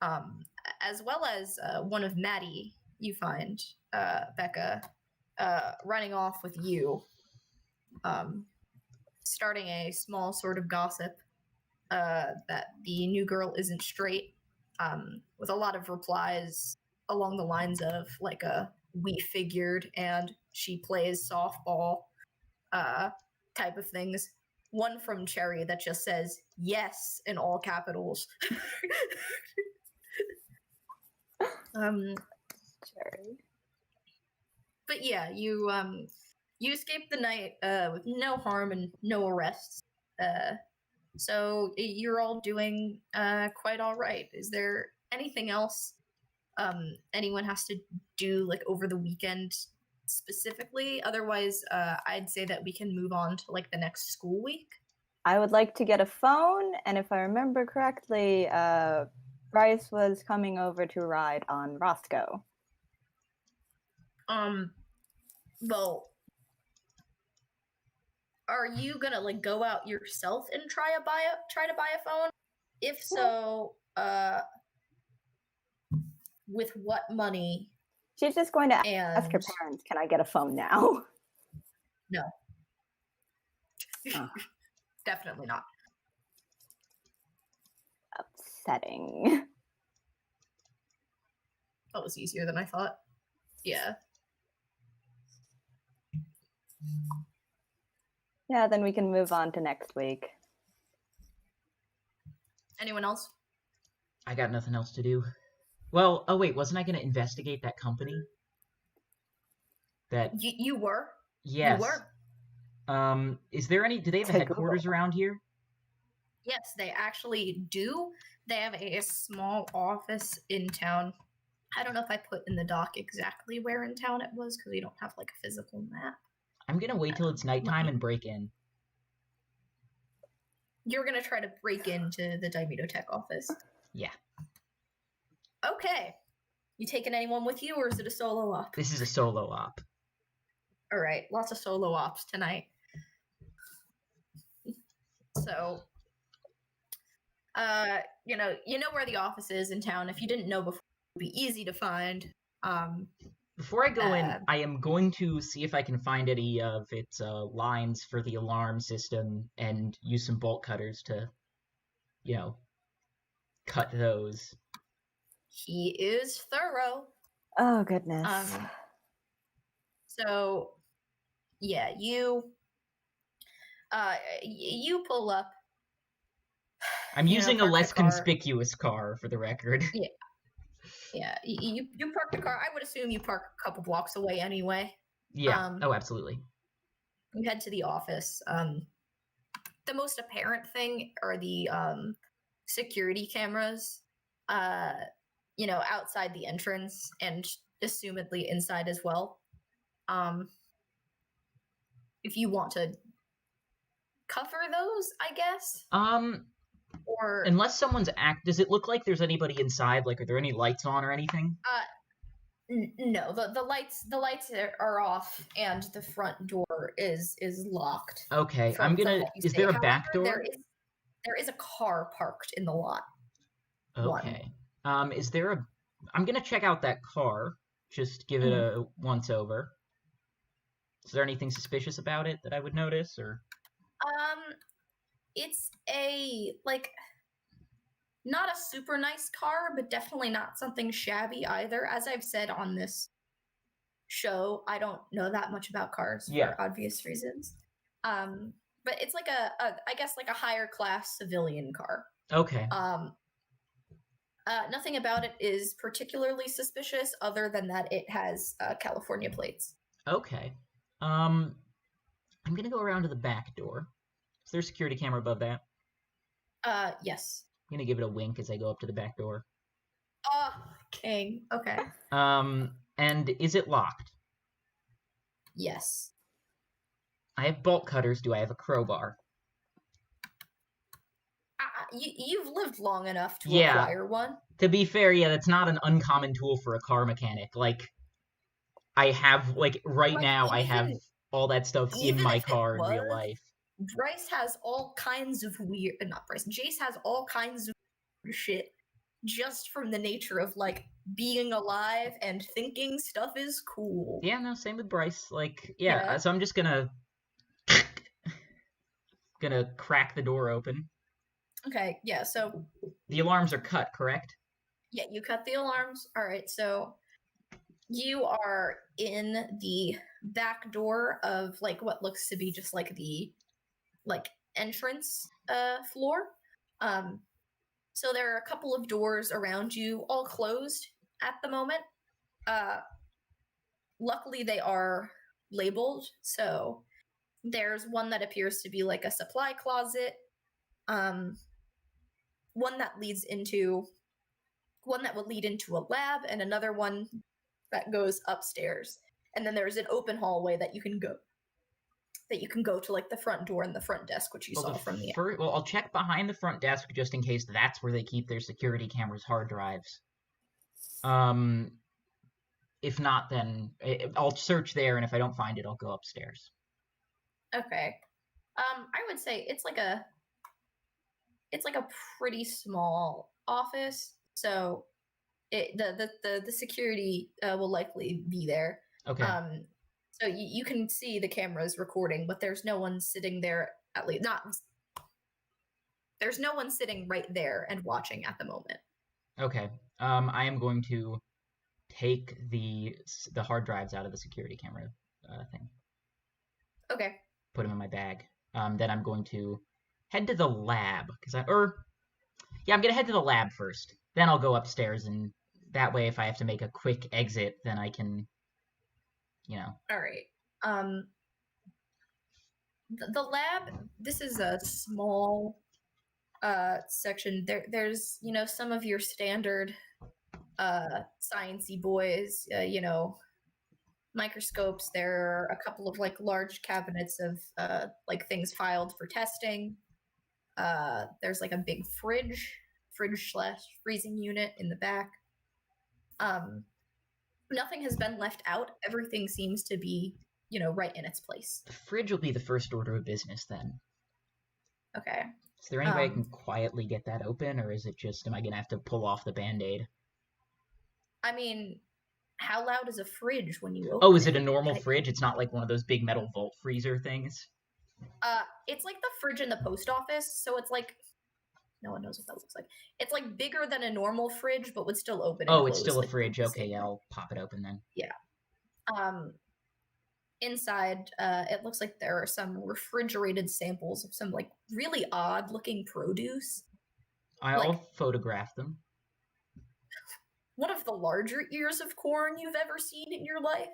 As well as one of Maddie, you find, Becca, running off with you, starting a small sort of gossip that the new girl isn't straight, with a lot of replies along the lines of like we figured and she plays softball type of things. One from Cherry that just says yes in all capitals. Cherry. But yeah, you escaped the night with no harm and no arrests. So you're all doing quite all right. Is there anything else anyone has to do like over the weekend specifically? Otherwise, I'd say that we can move on to like the next school week. I would like to get a phone, and if I remember correctly, Bryce was coming over to ride on Roscoe. Well, are you gonna like go out yourself and try to buy a phone? If so, with what money? She's just going to ask her parents, can I get a phone now? No. Oh. Definitely not. Upsetting. That was easier than I thought. Yeah. Yeah, then we can move on to next week. Anyone else? I got nothing else to do. Well, oh wait, wasn't I going to investigate that company? That you were? Yes. You were. Is there any? Do they have a headquarters around here? Yes, they actually do. They have a small office in town. I don't know if I put in the doc exactly where in town it was because we don't have like a physical map. I'm gonna wait till it's nighttime and break in. You're gonna try to break into the Daimito Tech office? Yeah. Okay. You taking anyone with you, or is it a solo op? This is a solo op. All right, lots of solo ops tonight. So, you know where the office is in town. If you didn't know before, it would be easy to find. Before I go in, I am going to see if I can find any of its lines for the alarm system and use some bolt cutters to, cut those. He is thorough. Oh, goodness. So, yeah, you pull up. I'm using a less conspicuous car, for the record. Yeah. Yeah, you park the car. I would assume you park a couple blocks away anyway. Yeah. Oh, absolutely. You head to the office. The most apparent thing are the security cameras, outside the entrance and assumedly inside as well. If you want to cover those, I guess. Or unless someone's does it look like there's anybody inside? Like, are there any lights on or anything? No, the lights are off and the front door is locked. Okay, I'm gonna. Is there a back door? There is a car parked in the lot. Okay. Is there a? I'm gonna check out that car. Just give it a once over. Is there anything suspicious about it that I would notice, or? It's a not a super nice car, but definitely not something shabby either. As I've said on this show, I don't know that much about cars for obvious reasons. But it's like I guess like a higher class civilian car. Okay. Nothing about it is particularly suspicious, other than that it has California plates. Okay. I'm gonna go around to the back door. Is there a security camera above that? Yes. I'm gonna give it a wink as I go up to the back door. King. Okay. And is it locked? Yes. I have bolt cutters. Do I have a crowbar? You've lived long enough to Yeah. acquire one. To be fair, yeah, that's not an uncommon tool for a car mechanic. Like, I have, now, I have all that stuff in my car in real life. Bryce has all kinds of weird, not Bryce, Jace has all kinds of shit just from the nature of, being alive and thinking stuff is cool. Yeah, no, same with Bryce. So I'm just gonna crack the door open. Okay, yeah, so... The alarms are cut, correct? Yeah, you cut the alarms. All right, so you are in the back door of, what looks to be just, the, entrance floor. So there are a couple of doors around you, all closed at the moment. Luckily, they are labeled, so there's one that appears to be, a supply closet, one that would lead into a lab, and another one that goes upstairs. And then there's an open hallway that you can go to the front door and the front desk, which you saw from the end. Well, I'll check behind the front desk just in case that's where they keep their security cameras hard drives. If not, then I'll search there, and if I don't find it, I'll go upstairs. Okay. I would say it's like a pretty small office, so the security will likely be there. Okay. So you can see the cameras recording, but there's no one sitting there, at least not. There's no one sitting right there and watching at the moment. Okay. I am going to take the hard drives out of the security camera thing. Okay. Put them in my bag. Then I'm going to head to the lab I'm gonna head to the lab first. Then I'll go upstairs, and that way, if I have to make a quick exit, then I can, All right. The lab. This is a small section. There's some of your standard sciencey boys. Microscopes. There are a couple of large cabinets of things filed for testing. There's a big fridge/freezing unit in the back. Nothing has been left out. Everything seems to be, right in its place. The fridge will be the first order of business then. Okay. Is there any way I can quietly get that open, or is it just, am I gonna have to pull off the Band-Aid? I mean, how loud is a fridge when you open it? Oh, is it a normal fridge? It's not like one of those big metal vault freezer things? It's like the fridge in the post office, so it's no one knows what that looks like. It's bigger than a normal fridge, but would still open. Oh, it's still a fridge. Okay, yeah, I'll pop it open then. Yeah. Inside, it looks like there are some refrigerated samples of some really odd looking produce. I'll photograph them. One of the larger ears of corn you've ever seen in your life.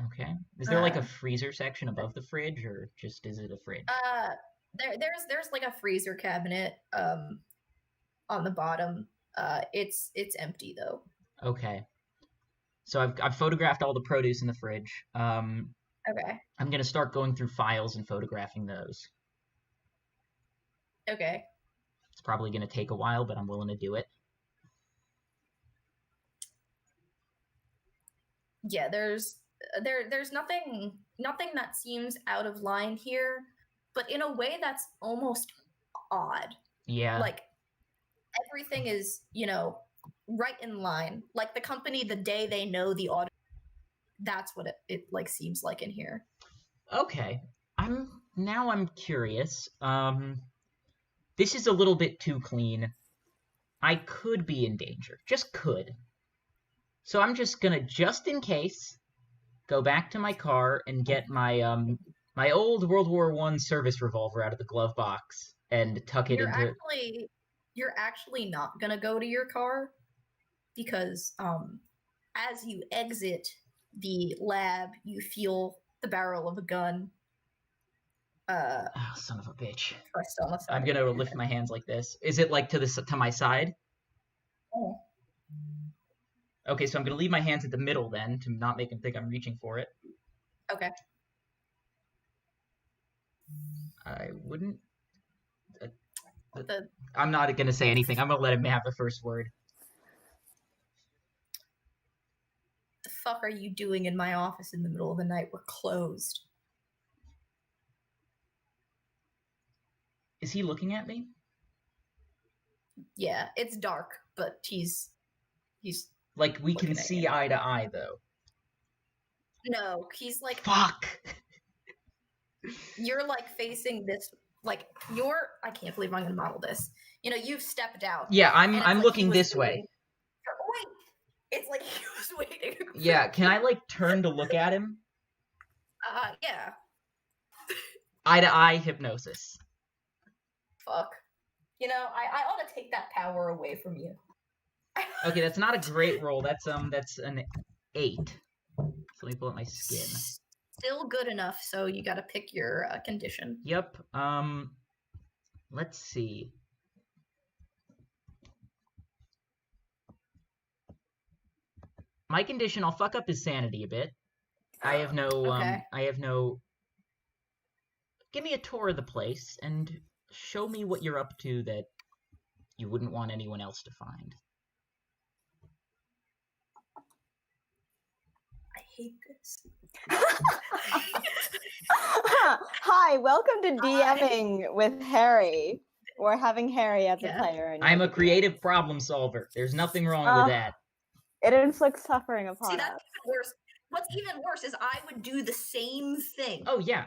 Okay. Is there like a freezer section above the fridge, or just is it a fridge? There's like a freezer cabinet on the bottom. It's empty though. Okay. So I've photographed all the produce in the fridge. Okay. I'm gonna start going through files and photographing those. Okay. It's probably gonna take a while, but I'm willing to do it. Yeah, there's nothing that seems out of line here, but in a way that's almost odd. Yeah. Like everything is, right in line. Like the company, the day they know the audit, that's what it like seems like in here. Okay. I'm curious. This is a little bit too clean. I could be in danger. Just could. So I'm just gonna, just in case, go back to my car and get my my old World War I service revolver out of the glove box and tuck it into. You're actually not gonna go to your car because as you exit the lab, you feel the barrel of a gun. Oh, son of a bitch! Pressed on the side. I'm gonna lift my hands like this. Is it like to my side? Oh. Okay, so I'm gonna leave my hands at the middle then to not make him think I'm reaching for it. Okay. I wouldn't. I'm not gonna say anything. I'm gonna let him have the first word. The fuck are you doing in my office in the middle of the night? We're closed. Is he looking at me? Yeah, it's dark, but he's like we can see eye to eye though. No, he's like fuck. You're like facing this, like I can't believe I'm gonna model this. You've stepped out. Yeah, I'm like looking this way. Wait, it's like he was waiting. Yeah, can I like turn to look at him? Yeah. Eye to eye hypnosis. Fuck. I ought to take that power away from you. Okay, that's not a great roll. That's an 8. So let me pull up my skin. Still good enough, so you gotta pick your condition. Yep. Let's see. My condition, I'll fuck up his sanity a bit. I have no give me a tour of the place and show me what you're up to that you wouldn't want anyone else to find. I hate this. Hi, welcome to DMing with Harry. We're having Harry as a player. I'm a creative problem solver. There's nothing wrong with that. It inflicts suffering upon us. See, that's even worse. What's even worse is I would do the same thing. Oh, yeah.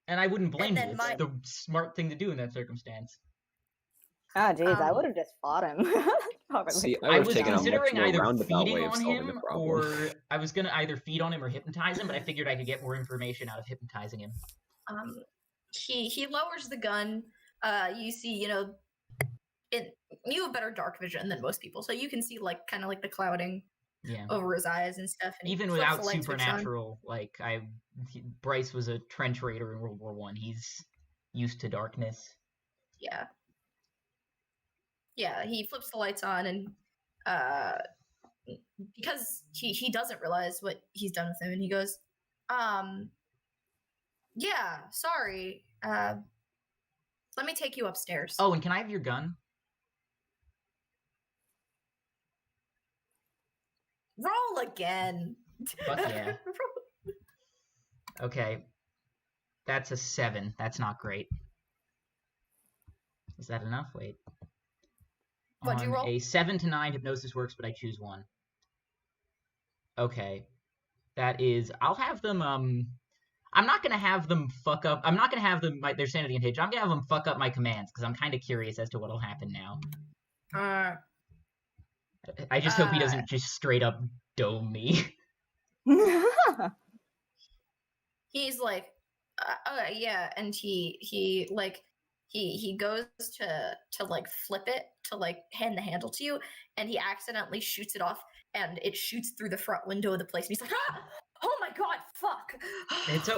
And I wouldn't blame you. It's the smart thing to do in that circumstance. Ah, jeez, I would have just fought him. See, I was considering either feeding on him, or I was gonna either feed on him or hypnotize him, but I figured I could get more information out of hypnotizing him. He lowers the gun. You see, you have better dark vision than most people, so you can see kind of the clouding over his eyes and stuff. And even without supernatural, Bryce was a trench raider in World War I. He's used to darkness. Yeah. Yeah, he flips the lights on, and because he doesn't realize what he's done with him, and he goes, yeah, sorry. Let me take you upstairs. Oh, and can I have your gun? Roll again. Fuck yeah. Okay. That's a 7. That's not great. Is that enough? Wait. What'd you roll? A 7 to 9, hypnosis works, but I choose 1. Okay. That is... I'll have them, I'm not gonna have them fuck up... I'm not gonna have them their sanity unhinged. I'm gonna have them fuck up my commands, because I'm kind of curious as to what'll happen now. I just hope he doesn't just straight up dome me. He's like, yeah, and he goes to flip it to hand the handle to you, and he accidentally shoots it off, and it shoots through the front window of the place. And he's like, ah! Oh my god, fuck! It's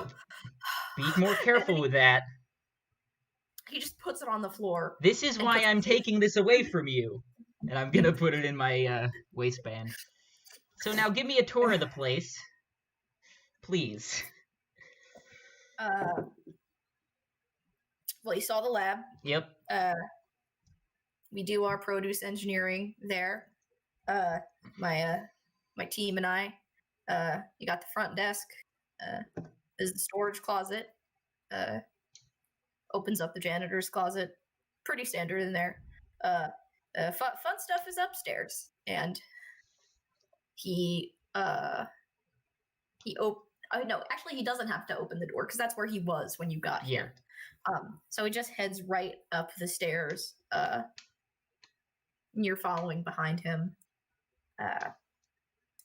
be more careful with that. He just puts it on the floor. This is why I'm taking this away from you. And I'm gonna put it in my waistband. So now give me a tour of the place. Please. Well, you saw the lab. Yep. We do our produce engineering there. My team and I. You got the front desk. There's the storage closet. Opens up the janitor's closet. Pretty standard in there. Fun stuff is upstairs, and he no, actually he doesn't have to open the door because that's where he was when you got here. So he just heads right up the stairs. And you're following behind him.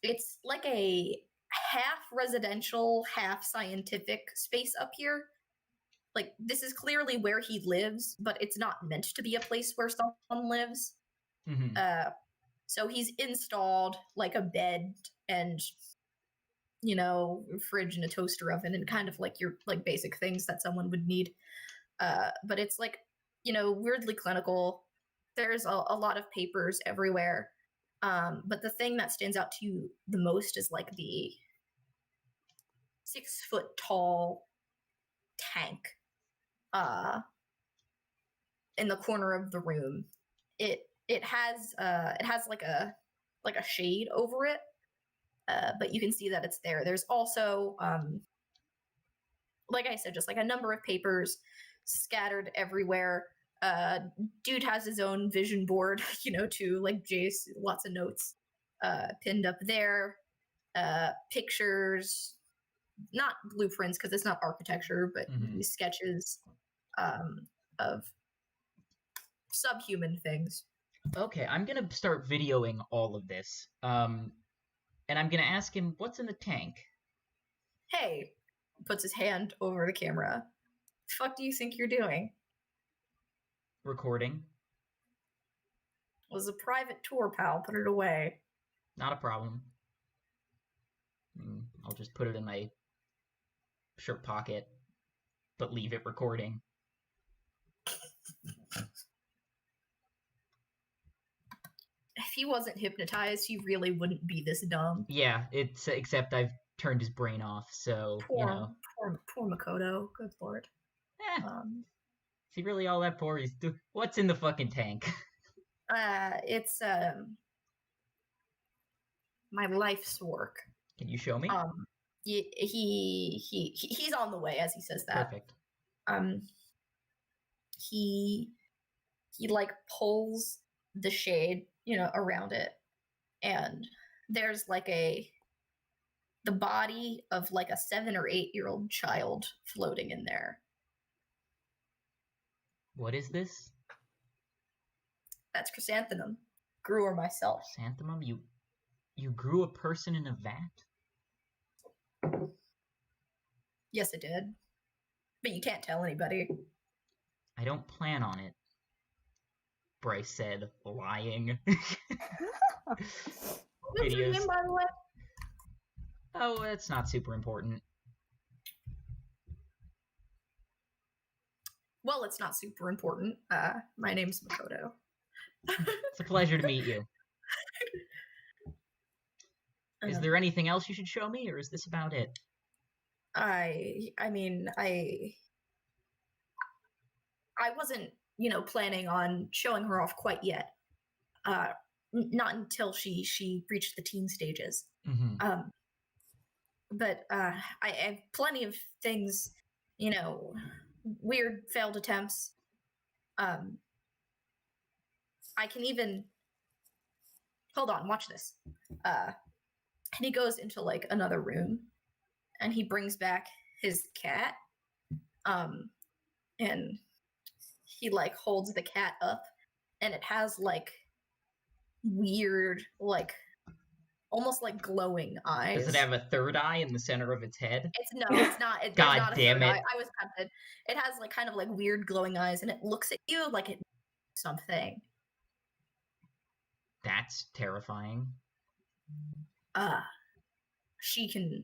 It's like a half residential, half scientific space up here. Like, this is clearly where he lives, but it's not meant to be a place where someone lives. Mm-hmm. So he's installed like a bed and, you know, a fridge and a toaster oven and kind of like your like basic things that someone would need. But it's like, you know, weirdly clinical. There's a lot of papers everywhere. But the thing that stands out to you the most is like the 6-foot tall tank in the corner of the room. It has like a shade over it, but you can see that it's there. There's also like I said, just like a number of papers scattered everywhere. Dude has his own vision board, you know, too, like Jace, lots of notes pinned up there. Pictures, not blueprints because it's not architecture, but sketches of subhuman things. Okay, I'm gonna start videoing all of this. And I'm gonna ask him, what's in the tank? Hey, puts his hand over the camera. Fuck do you think you're doing? Recording. It was a private tour, pal. Put it away. Not a problem. I'll just put it in my shirt pocket, but leave it recording. If he wasn't hypnotized, he really wouldn't be this dumb. Yeah, it's except I've turned his brain off, so you know. Poor Makoto. Good lord. Is he really all that poor? What's in the fucking tank? It's my life's work. Can you show me? He's on the way as he says that. Perfect. He like pulls the shade, you know, around it, and there's like the body of like a 7 or 8-year-old child floating in there. What is this? That's chrysanthemum. Grew her myself. Chrysanthemum? You grew a person in a vat? Yes, I did. But you can't tell anybody. I don't plan on it. Bryce said, lying. What's your name, by the way? Oh, that's not super important. Well, it's not super important. My name's Makoto. It's a pleasure to meet you. Is there anything else you should show me, or is this about it? I wasn't, you know, planning on showing her off quite yet. Not until she reached the teen stages. Mm-hmm. But I have plenty of things, you know, weird failed attempts. I can even hold on, watch this. And he goes into like another room, and he brings back his cat. And he like holds the cat up, and it has like weird, like almost like glowing eyes. Does it have a third eye in the center of its head? It's not. God not damn it! I was tempted. It has like kind of like weird glowing eyes, and it looks at you like it knows something. That's terrifying. she can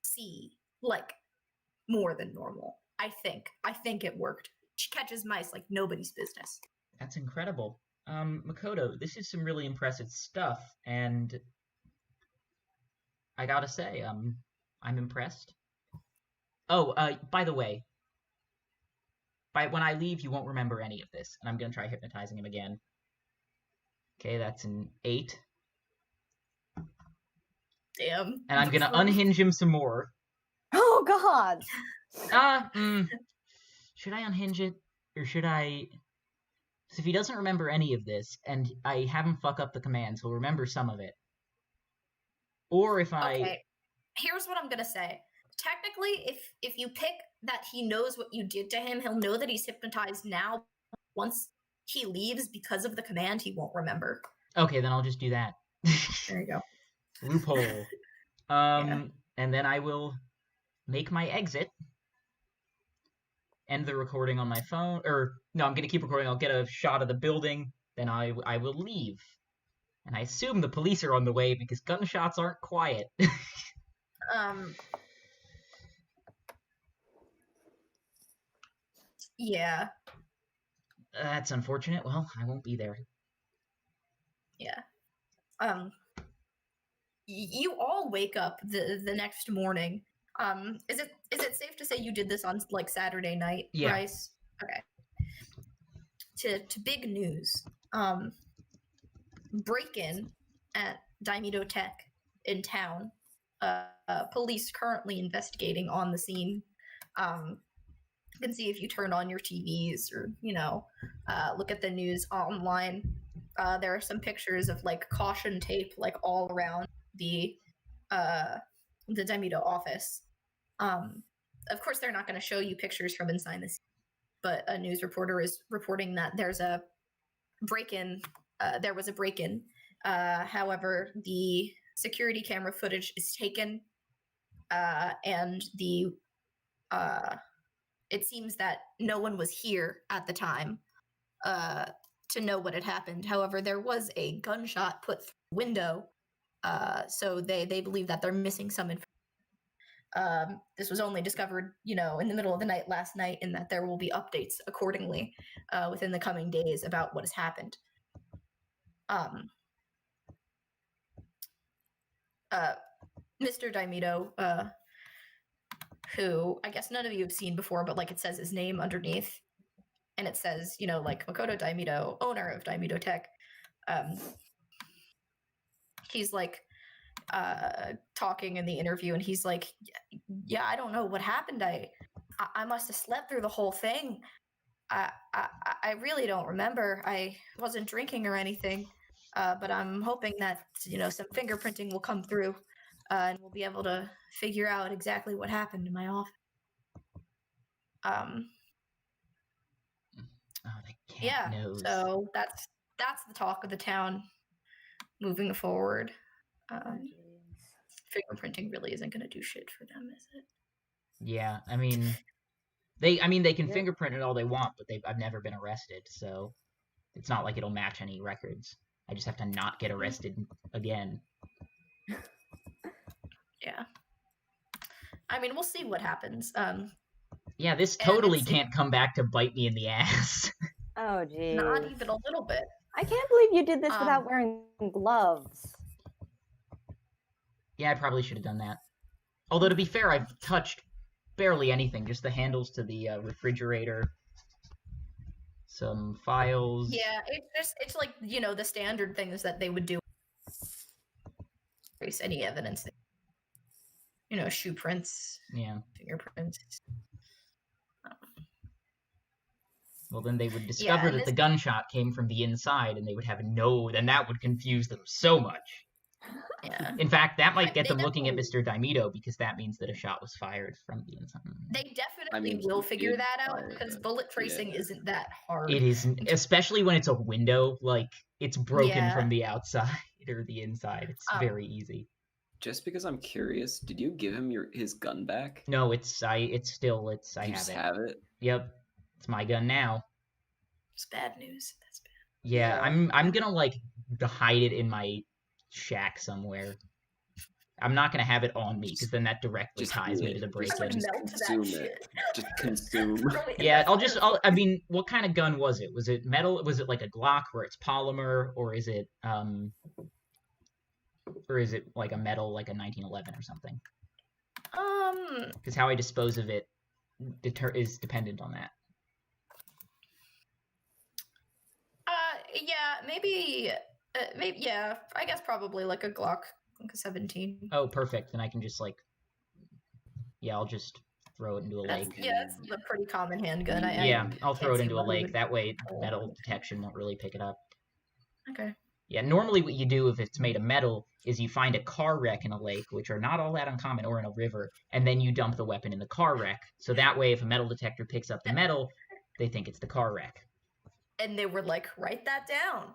see, like, more than normal. I think it worked. She catches mice like nobody's business. That's incredible. Makoto, this is some really impressive stuff, and I gotta say, I'm impressed. Oh, by the way, when I leave, you won't remember any of this, and I'm gonna try hypnotizing him again. Okay, that's an 8. Damn. And I'm gonna unhinge him some more. Oh God. Should I unhinge it, or should I? So if he doesn't remember any of this, and I have him fuck up the commands, he'll remember some of it. Or if I... Okay, here's what I'm gonna say. Technically, if you pick that he knows what you did to him, he'll know that he's hypnotized now. Once he leaves because of the command, he won't remember. Okay, then I'll just do that. There you go. Loophole. Yeah. And then I will make my exit. End the recording on my phone. Or, no, I'm gonna keep recording. I'll get a shot of the building. Then I will leave. And I assume the police are on the way because gunshots aren't quiet. Yeah. That's unfortunate. Well, I won't be there. Yeah. You all wake up the next morning. Is it safe to say you did this on like Saturday night, Yeah. Bryce? Okay. To big news. Break-in at Daimido Tech in town. Police currently investigating on the scene. You can see if you turn on your TVs or, look at the news online. There are some pictures of like caution tape like all around the Daimido office. Of course, they're not going to show you pictures from inside the scene, but a news reporter is reporting that there's a break-in. There was a break-in. However, the security camera footage is taken, and it seems that no one was here at the time to know what had happened. However, there was a gunshot put through the window, so they believe that they're missing some information. This was only discovered, in the middle of the night last night, and that there will be updates accordingly within the coming days about what has happened. Mr. Daimido, who I guess none of you have seen before, but like it says his name underneath, and it says, like Makoto Daimido, owner of Daimido Tech. He's like talking in the interview, and he's like, yeah, I don't know what happened. I must have slept through the whole thing. I really don't remember. I wasn't drinking or anything, but I'm hoping that some fingerprinting will come through, and we'll be able to figure out exactly what happened in my office. The cat knows. So that's the talk of the town moving forward. Fingerprinting really isn't going to do shit for them, is it? Yeah, I mean, they can fingerprint it all they want, but I've never been arrested, so it's not like it'll match any records. I just have to not get arrested again. Yeah. I mean, we'll see what happens. Yeah, this totally can't come back to bite me in the ass. Oh, geez. Not even a little bit. I can't believe you did this without wearing gloves. Yeah, I probably should have done that. Although, to be fair, I've touched barely anything. Just the handles to the refrigerator. Some files. Yeah, it's like, the standard things that they would do. Trace any evidence. Shoe prints. Yeah. Fingerprints. Well, then they would discover that the gunshot came from the inside, and they would have then that would confuse them so much. Yeah. In fact, that might get them looking at Mr. Daimido, because that means that a shot was fired from the inside. They definitely will figure that out, because bullet tracing isn't that hard. It isn't, especially when it's a window, like, it's broken from the outside or the inside. It's very easy. Just because I'm curious, did you give him his gun back? No, I have it. Yep. It's my gun now. It's bad news. That's bad. Yeah, I'm gonna hide it in my shack somewhere. I'm not gonna have it on me because then that directly Just ties me eat to the it. break-in. Just Melt that consume it. shit. Just consume. Yeah, I mean, what kind of gun was it? Was it metal? Was it like a Glock where it's polymer, or is it like a metal, like a 1911 or something? Because how I dispose of it is dependent on that. Yeah, maybe, yeah, I guess probably like a Glock, like a 17. Oh, perfect. Then I can just like, yeah, I'll just throw it into a lake. That's a pretty common handgun. Yeah, I'll throw it see into a why we lake. would- That way, metal detection won't really pick it up. Okay. Yeah, normally what you do if it's made of metal is you find a car wreck in a lake, which are not all that uncommon, or in a river, and then you dump the weapon in the car wreck. So that way, if a metal detector picks up the metal, they think it's the car wreck. And they were like, write that down.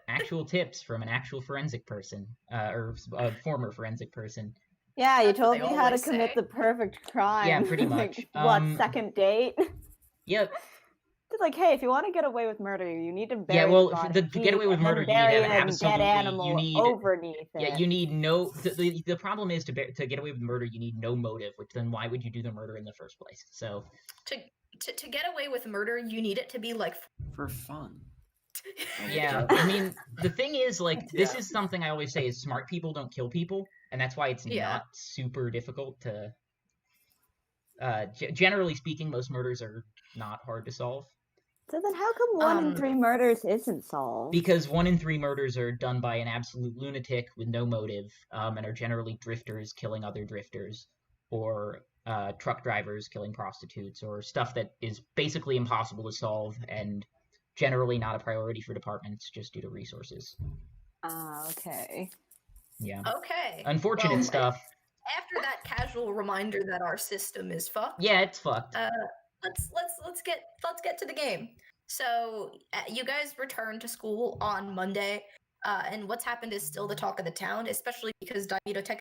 Actual tips from an actual forensic person, or a former forensic person. Yeah, you That's what told they me how to always commit say. the perfect crime. Yeah, pretty Like, much. second date? Yep. It's like, hey, if you want to get away with murder, you need to bury Yeah, well, the body to get away with deep, and murder, then you need bury to have a absolutely. dead animal You need. overneath it. Yeah, you need no. The problem is to get away with murder, you need no motive. Which then why would you do the murder in the first place? So. To get away with murder, you need it to be like For fun. Yeah, I mean, the thing is, like, this is something I always say is smart people don't kill people, and that's why it's not super difficult to. Generally speaking, most murders are not hard to solve. So then how come 1 in 3 murders isn't solved? Because 1 in 3 murders are done by an absolute lunatic with no motive, and are generally drifters killing other drifters, or truck drivers killing prostitutes, or stuff that is basically impossible to solve and generally not a priority for departments just due to resources. Okay. Yeah. Okay. Unfortunate stuff. After that casual reminder that our system is fucked. Yeah, it's fucked. Let's get to the game. So you guys returned to school on Monday, and what's happened is still the talk of the town, especially because Dimedo Tech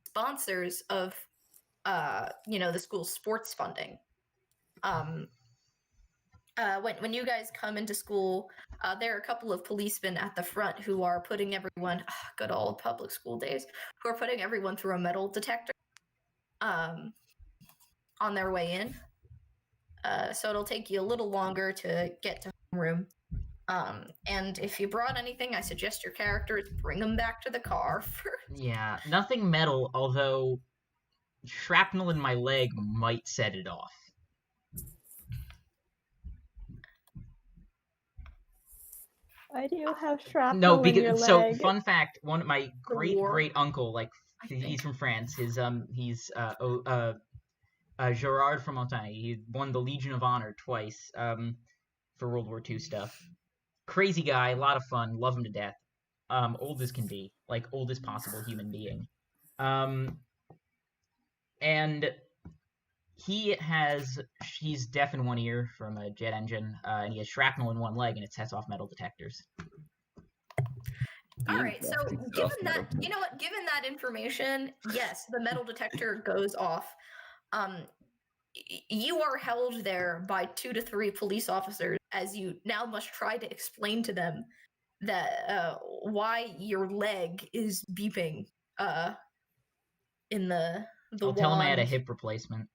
sponsors of the school's sports funding. When you guys come into school, there are a couple of policemen at the front who are putting everyone, good old public school days, who are putting everyone through a metal detector on their way in. So it'll take you a little longer to get to homeroom. And if you brought anything, I suggest your characters bring them back to the car first. Yeah, nothing metal, although shrapnel in my leg might set it off. Why do you have shrapnel No, in your leg? Fun fact, one of my great uncle, like he's from France. He's Gerard from Montagne. He won the Legion of Honor twice for World War II stuff. Crazy guy, a lot of fun, love him to death. Old as can be, like oldest possible human being. And he's deaf in one ear from a jet engine, and he has shrapnel in one leg, and it sets off metal detectors. All right, so given that information, yes, the metal detector goes off. You are held there by 2 to 3 police officers as you now must try to explain to them that why your leg is beeping in the I'll tell him I had a hip replacement.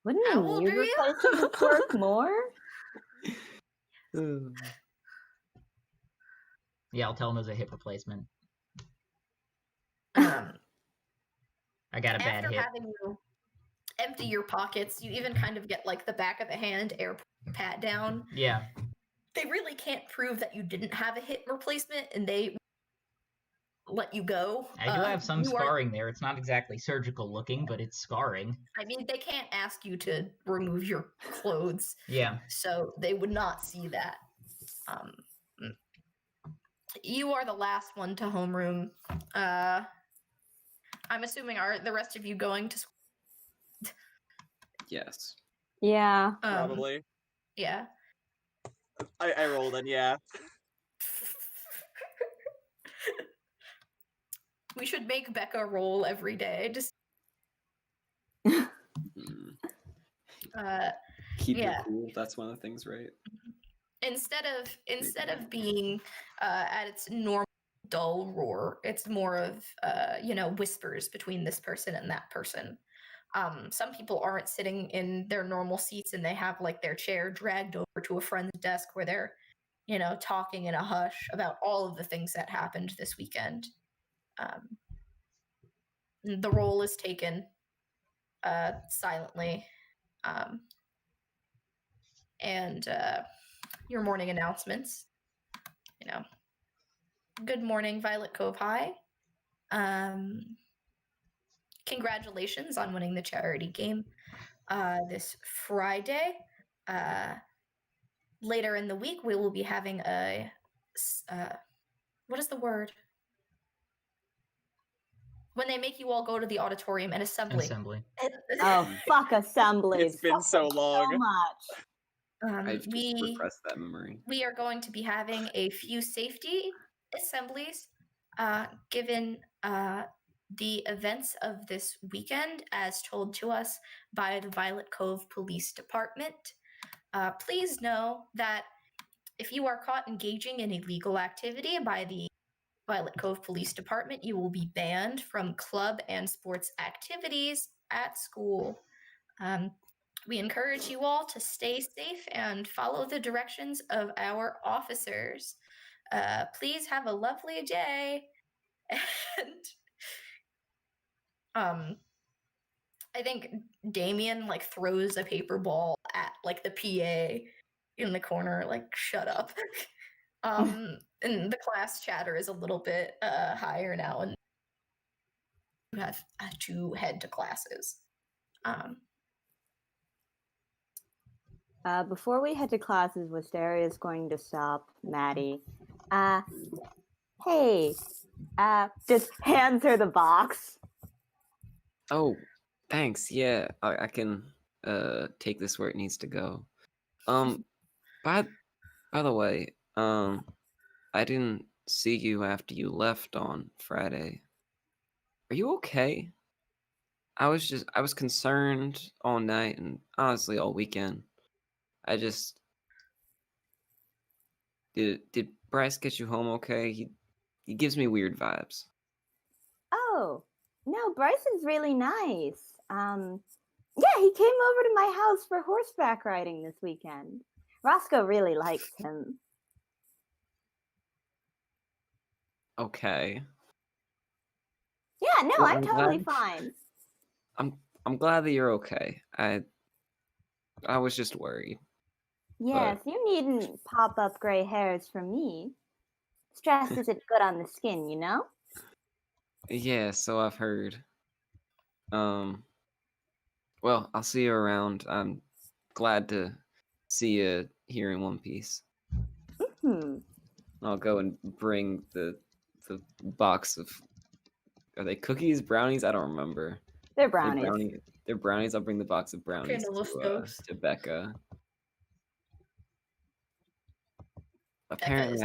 Wouldn't a knee replacement work more? Yeah, I'll tell him it was a hip replacement. I got a bad hip. After having you empty your pockets, you even kind of get like the back of the hand air pat down. Yeah. They really can't prove that you didn't have a hip replacement, and they let you go. I do have some scarring there. It's not exactly surgical looking, but it's scarring. I mean, they can't ask you to remove your clothes. Yeah. So they would not see that. You are the last one to homeroom. I'm assuming are the rest of you going to school? Yes. Yeah. Probably. Yeah. I rolled and yeah. We should make Becca roll every day. Just keep Yeah. your cool. That's one of the things, right? Instead of being at its normal dull roar, it's more of whispers between this person and that person. Some people aren't sitting in their normal seats and they have like their chair dragged over to a friend's desk where they're talking in a hush about all of the things that happened this weekend. The role is taken silently, and your morning announcements. Good morning, Violet Cove High. Congratulations on winning the charity game this Friday. Later in the week, we will be having a what is the word? When they make you all go to the auditorium, an assembly. Oh, fuck assemblies. It's been so long. So much. I've just repressed that memory. We are going to be having a few safety assemblies given the events of this weekend as told to us by the Violet Cove Police Department. Please know that if you are caught engaging in illegal activity by the Violet Cove Police Department, you will be banned from club and sports activities at school. We encourage you all to stay safe and follow the directions of our officers. Please have a lovely day. And I think Damien throws a paper ball at the PA in the corner, shut up. And the class chatter is a little bit higher now, and you have to head to classes. Before we head to classes, Wisteria is going to stop Maddie. Hey, just hands her the box. Oh, thanks. Yeah, I can take this where it needs to go. By the way, I didn't see you after you left on Friday. Are you okay? I was concerned all night and honestly all weekend. I just did Bryce get you home okay? He gives me weird vibes. Oh, no, Bryce is really nice. Yeah, he came over to my house for horseback riding this weekend. Roscoe really likes him. Okay. Yeah, no, Well, I'm totally fine. I'm glad that you're okay. I was just worried. Yes, you needn't pop up gray hairs from me. Stress isn't good on the skin, you know? Yeah, so I've heard. Well, I'll see you around. I'm glad to see you here in one piece. Mm-hmm. I'll go and bring the box of. Are they cookies, brownies? I don't remember. They're brownies. They're brownies. I'll bring the box of brownies to Becca. Apparently,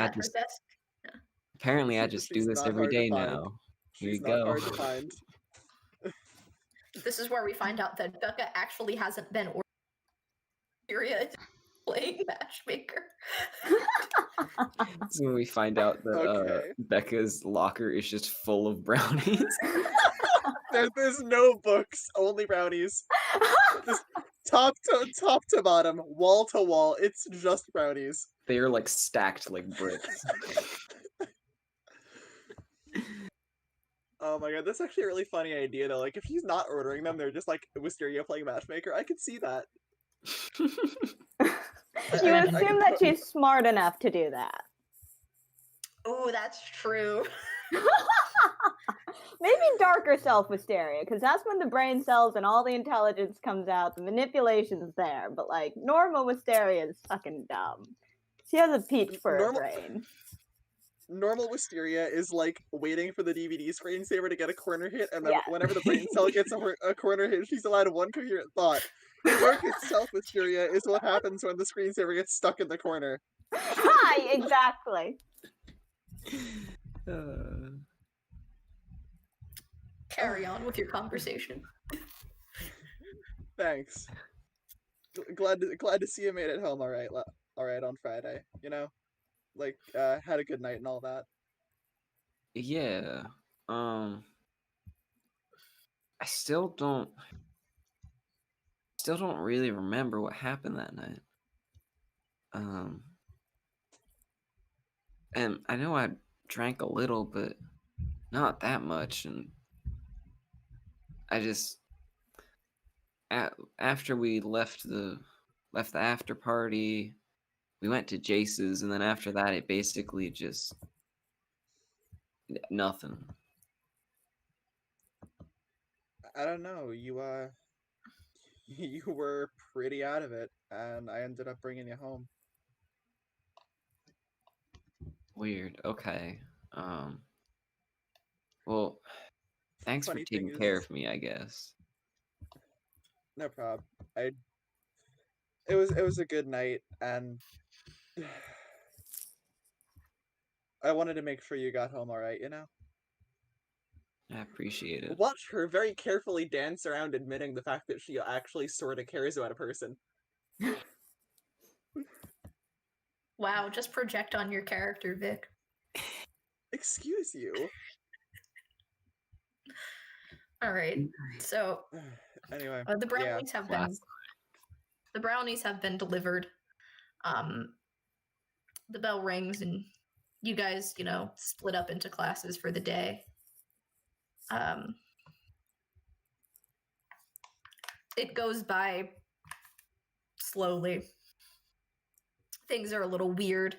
I just do this every day now. Here you go. Hard to find. This is where we find out that Becca actually hasn't been serious playing matchmaker. This is when we find out that Becca's locker is just full of brownies. There's no books, only brownies. Just top to bottom, wall to wall, it's just brownies. They are stacked like bricks. Oh my god, that's actually a really funny idea though. If he's not ordering them, they're just Wisteria playing matchmaker. I could see that. You assume that she's smart enough to do that. Oh, that's true. Maybe darker self Wisteria, because that's when the brain cells and all the intelligence comes out, the manipulation's there, but normal Wisteria is fucking dumb. She has a peach for a brain. Normal Wisteria is waiting for the DVD screensaver to get a corner hit, and then whenever the brain cell gets a corner hit, she's allowed one coherent thought. Darker self Wisteria is what happens when the screensaver gets stuck in the corner. Hi, exactly. Carry on with your conversation. Thanks. glad to see you made it home all right on Friday. Like had a good night and all that. Yeah. I still don't really remember what happened that night. And I know I drank a little, but not that much, and I just after we left the after party, we went to Jace's, and then after that it basically just nothing. I don't know. You were pretty out of it, and I ended up bringing you home. Weird. Okay. Well, thanks for Funny thing taking is, care of me, I guess. no problem. It was a good night, and I wanted to make sure you got home all right. I appreciate it. Watch her very carefully dance around admitting the fact that she actually sort of cares about a person. Wow, just project on your character, Vic. Excuse you. All right. So anyway, the brownies have been delivered. The bell rings and you guys, split up into classes for the day. It goes by slowly. Things are a little weird.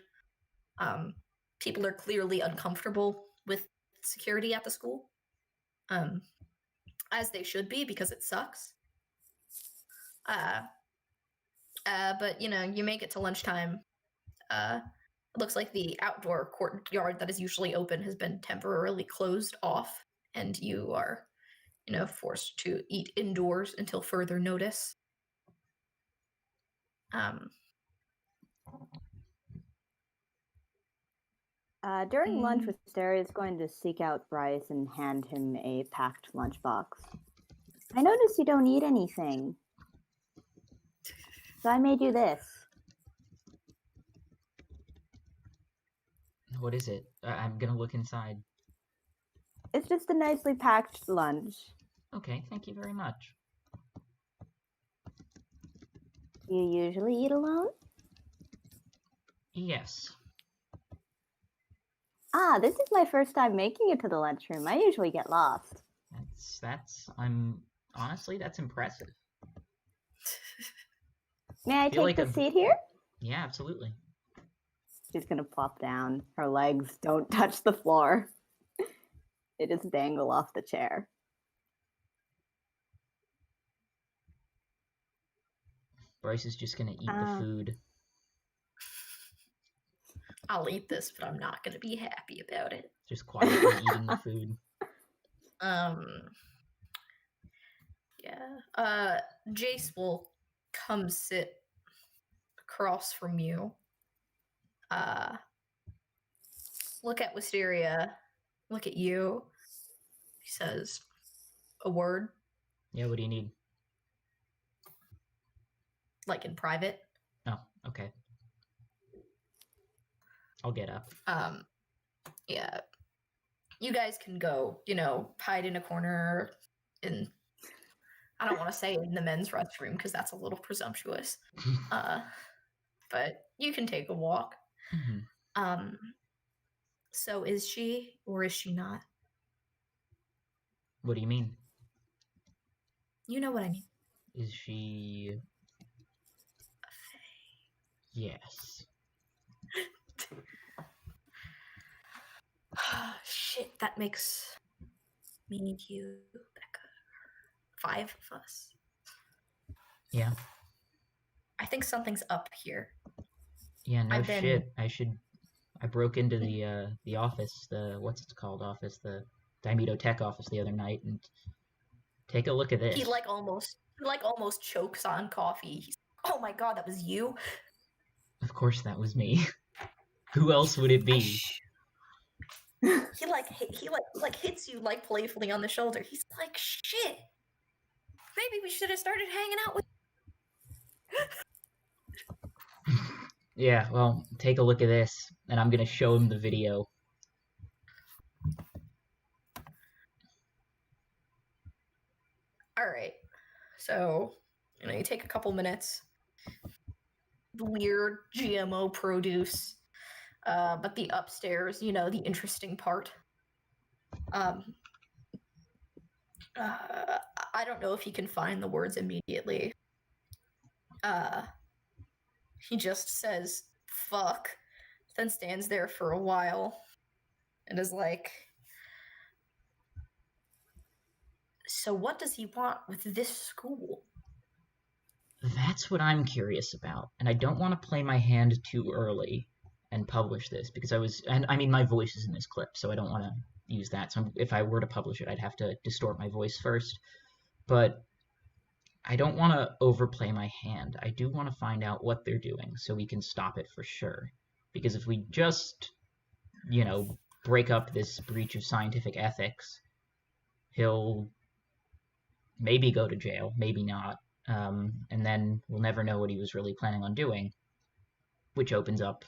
People are clearly uncomfortable with security at the school. As they should be, because it sucks. But you make it to lunchtime. It looks like the outdoor courtyard that is usually open has been temporarily closed off, and you are, forced to eat indoors until further notice. During lunch, Wisteria is going to seek out Bryce and hand him a packed lunchbox. I noticed you don't eat anything, so I made you this. What is it? I'm gonna look inside. It's just a nicely packed lunch. Okay, thank you very much. Do you usually eat alone? Yes. This is my first time making it to the lunchroom. I usually get lost. Honestly, that's impressive. May I take the seat here? Yeah, absolutely. She's gonna plop down. Her legs don't touch the floor. They just dangle off the chair. Bryce is just gonna eat the food. I'll eat this, but I'm not gonna be happy about it. Just quietly eating the food. Yeah. Jace will come sit across from you. Look at Wisteria. Look at you. He says, a word. Yeah, what do you need? Like in private. Oh, okay. I'll get up. Yeah. You guys can go, hide in a corner in, I don't want to say in the men's restroom because that's a little presumptuous. But you can take a walk. Mm-hmm. So is she or is she not? What do you mean? You know what I mean. Is she... Yes. Shit, that makes me, you, Becca. 5 of us. Yeah. I think something's up here. Yeah, no shit. I broke into the office, what's it called office, the Daimito Tech office the other night, and take a look at this. He almost chokes on coffee. He's like, oh my god, that was you? Of course that was me. Who else would it be? He hits you playfully on the shoulder. He's like, shit. Maybe we should have started hanging out with. Yeah, well, take a look at this, and I'm gonna show him the video. All right. So, you take a couple minutes. Weird GMO produce. But the upstairs, the interesting part. I don't know if he can find the words immediately. He just says, fuck, then stands there for a while and is like, so what does he want with this school? That's what I'm curious about, and I don't want to play my hand too early and publish this because my voice is in this clip, so I don't want to use that. So if I were to publish it, I'd have to distort my voice first. But I don't want to overplay my hand. I do want to find out what they're doing so we can stop it for sure. Because if we just, break up this breach of scientific ethics, he'll maybe go to jail, maybe not. And then we'll never know what he was really planning on doing, which opens up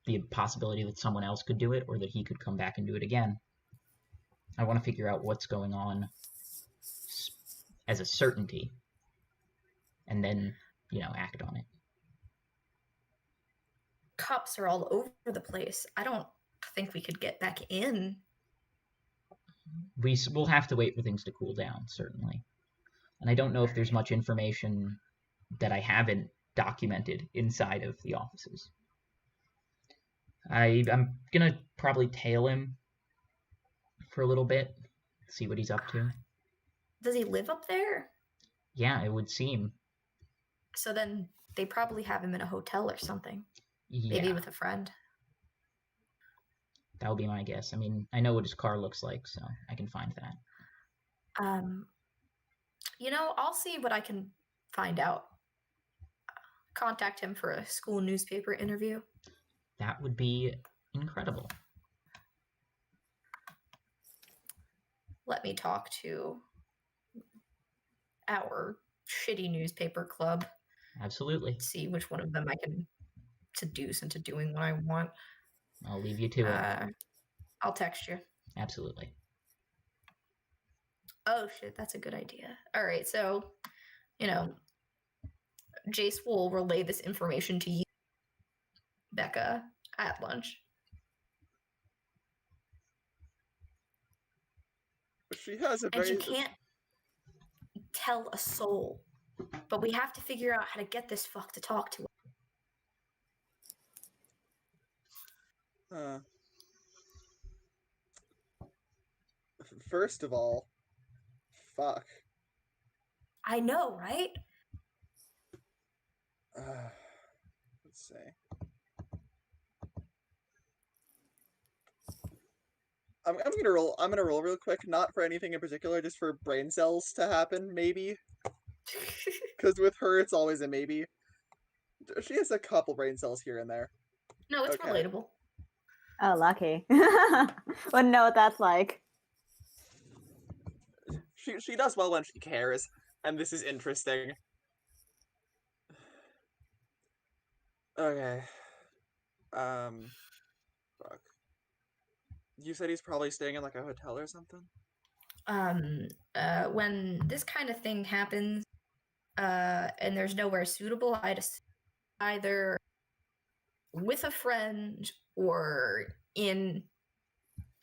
the possibility that someone else could do it or that he could come back and do it again. I want to figure out what's going on as a certainty and then, act on it. Cops are all over the place. I don't think we could get back in. We'll have to wait for things to cool down, certainly. And I don't know if there's much information that I haven't documented inside of the offices. I'm gonna probably tail him for a little bit, see what he's up to. Does he live up there? Yeah, it would seem. So then they probably have him in a hotel or something. Yeah. Maybe with a friend. That would be my guess. I mean, I know what his car looks like, so I can find that. I'll see what I can find out. Contact him for a school newspaper interview. That would be incredible. Let me talk to our shitty newspaper club. Absolutely. See which one of them I can seduce into doing what I want. I'll leave you to it. I'll text you. Absolutely. Oh shit, that's a good idea. All right, so, Jace will relay this information to you, Becca, at lunch. She has a And you can't tell a soul, but we have to figure out how to get this fuck to talk to her. First of all, fuck. I know, right? Let's see. I'm gonna roll real quick, not for anything in particular, just for brain cells to happen, maybe. Because with her, it's always a maybe. She has a couple brain cells here and there. No, it's relatable. Oh, lucky. Wouldn't know what that's like. She does well when she cares, and this is interesting. Okay. Fuck. You said he's probably staying in like a hotel or something? When this kind of thing happens, and there's nowhere suitable, I'd either with a friend or in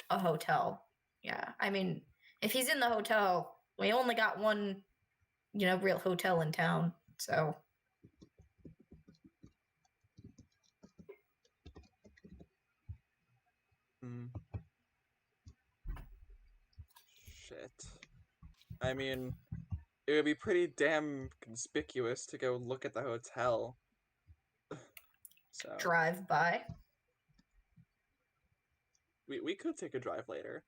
a hotel. Yeah, I mean, if he's in the hotel, we only got one, real hotel in town, so. Shit. I mean, it would be pretty damn conspicuous to go look at the hotel. So drive by. We could take a drive later.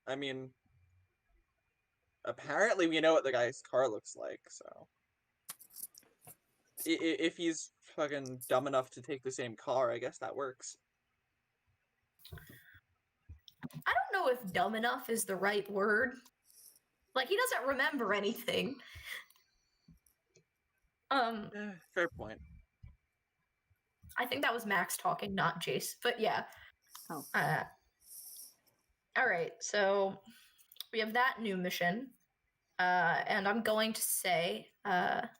I mean, apparently we know what the guy's car looks like, so if he's fucking dumb enough to take the same car, I guess that works. I don't know if dumb enough is the right word. Like, he doesn't remember anything. Fair point. I think that was Max talking, not Jace. But yeah. Oh. All right. So we have that new mission, and I'm going to say, actually,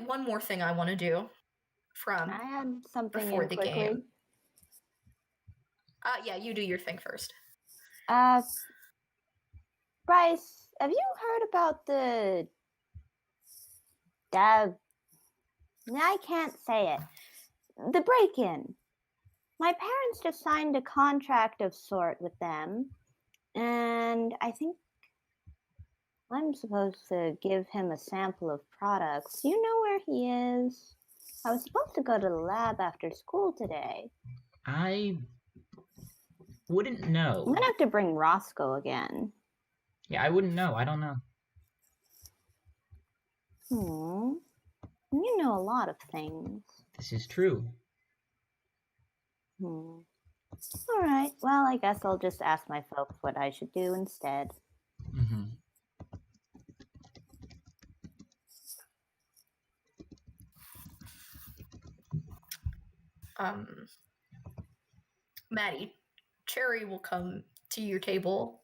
one more thing I want to do from I had something before in the quickly. game. Yeah, you do your thing first. Bryce, have you heard about the I can't say it. The break-in. My parents just signed a contract of sort with them, and I think I'm supposed to give him a sample of products. Do you know where he is? I was supposed to go to the lab after school today. I wouldn't know. I'm gonna have to bring Roscoe again. Yeah, I wouldn't know. I don't know. You know a lot of things. This is true. All right. Well, I guess I'll just ask my folks what I should do instead. Mm-hmm. Maddie, Cherry will come to your table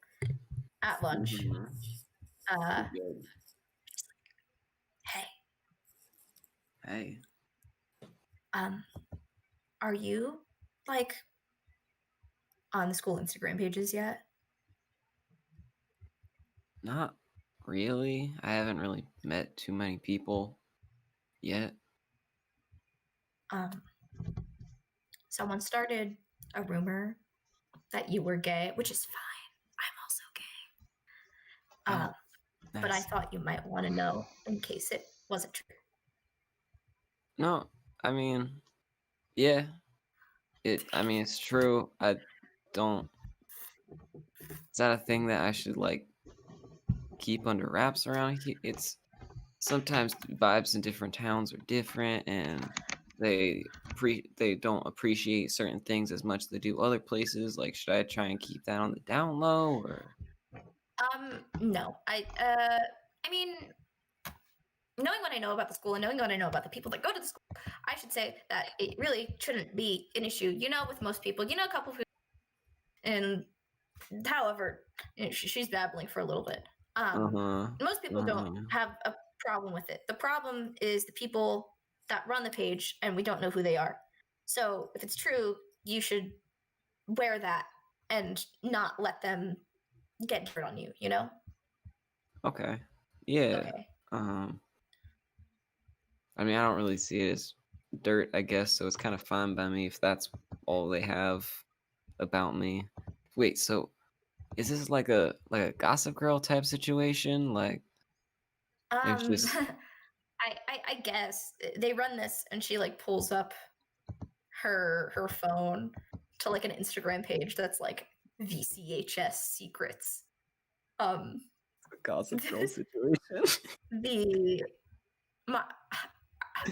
at lunch. Hey. Are you like on the school Instagram pages yet? Not really. I haven't really met too many people yet. Someone started a rumor that you were gay, which is fine. I'm also gay. But I thought you might want to know in case it wasn't true. No, I mean, yeah. It's true. I don't. Is that a thing that I should like keep under wraps around here? It's sometimes vibes in different towns are different, and they don't appreciate certain things as much as they do other places. Like, should I try and keep that on the down low, or? No. I mean, knowing what I know about the school and knowing what I know about the people that go to the school, I should say that it really shouldn't be an issue. You know, with most people, a couple who, and however, she's babbling for a little bit. Most people don't have a problem with it. The problem is the people that run the page, and we don't know who they are. So if it's true, you should wear that and not let them get dirt on you, Okay. Yeah. Okay. I mean, I don't really see it as dirt, I guess, so it's kind of fine by me if that's all they have about me. Wait, so is this like a Gossip Girl type situation? Like, just... I guess they run this, and she like pulls up her phone to like an Instagram page that's like VCHS secrets. Gossip Girl situation.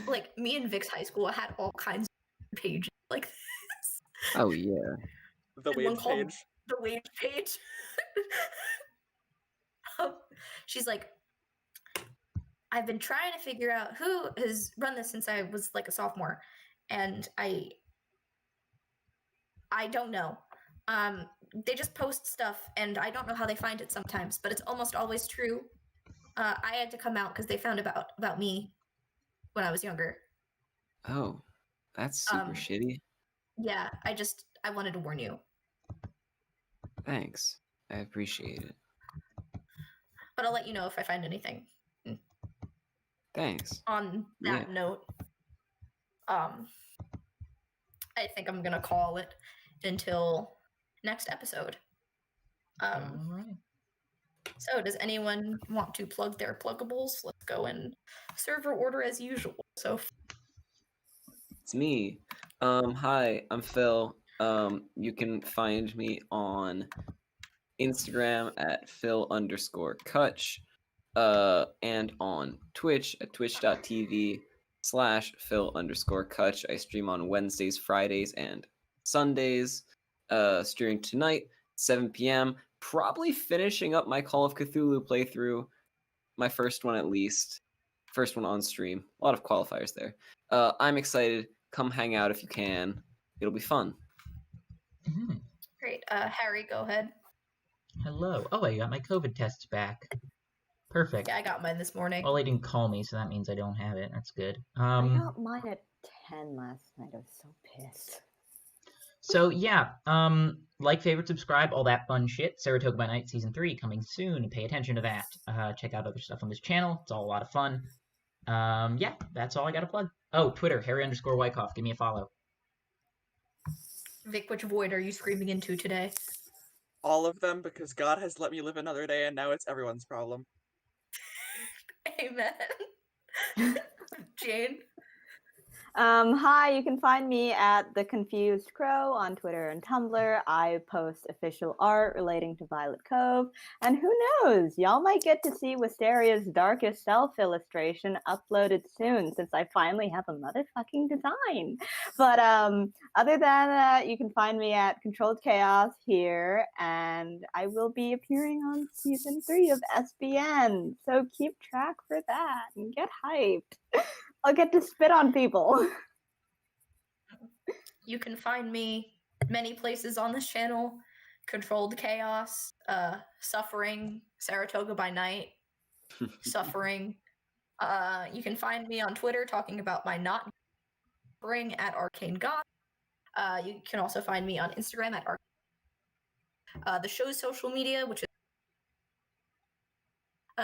Like me and Vic's high school had all kinds of pages like this. Oh yeah. The wage page. The wage page. She's like, I've been trying to figure out who has run this since I was like a sophomore, and I don't know. They just post stuff, and I don't know how they find it sometimes, but it's almost always true. I had to come out because they found about me when I was younger. Oh, that's super shitty. Yeah, I wanted to warn you. Thanks. I appreciate it. But I'll let you know if I find anything. Thanks. On that note, I think I'm gonna call it until next episode. All right. So does anyone want to plug their pluggables? Let's go in server order as usual. So it's me. Hi, I'm Phil. You can find me on Instagram at Phil_Kutch, and on Twitch at twitch.tv/Phil_Kutch. I stream on Wednesdays, Fridays, and Sundays. Streaming tonight, 7 p.m. Probably finishing up my Call of Cthulhu playthrough, my first one at least. first one on stream. A lot of qualifiers there. I'm excited. Come hang out if you can. It'll be fun. Mhm. Great. Harry, go ahead. Hello. Oh, I got my COVID tests back. Perfect. Yeah, I got mine this morning. Well, they didn't call me, so that means I don't have it. That's good. I got mine at 10 last night. I was so pissed. So yeah, like, favorite, subscribe, all that fun shit. Saratoga by Night Season 3 coming soon. Pay attention to that. Check out other stuff on this channel. It's all a lot of fun. Yeah, that's all I got to plug. Oh, Twitter, Harry_Wyckoff. Give me a follow. Vic, which void are you screaming into today? All of them, because God has let me live another day, and now it's everyone's problem. Amen. Jane? Hi, you can find me at The Confused Crow on Twitter and Tumblr. I post official art relating to Violet Cove. And who knows, y'all might get to see Wisteria's Darkest Self illustration uploaded soon, since I finally have a motherfucking design. But other than that, you can find me at Controlled Chaos here, and I will be appearing on Season 3 of SBN. So keep track for that and get hyped. I'll get to spit on people. You can find me many places on this channel. Controlled Chaos, Suffering, Saratoga by Night, Suffering. You can find me on Twitter talking about my not suffering at Arcane God. You can also find me on Instagram at the show's social media, which is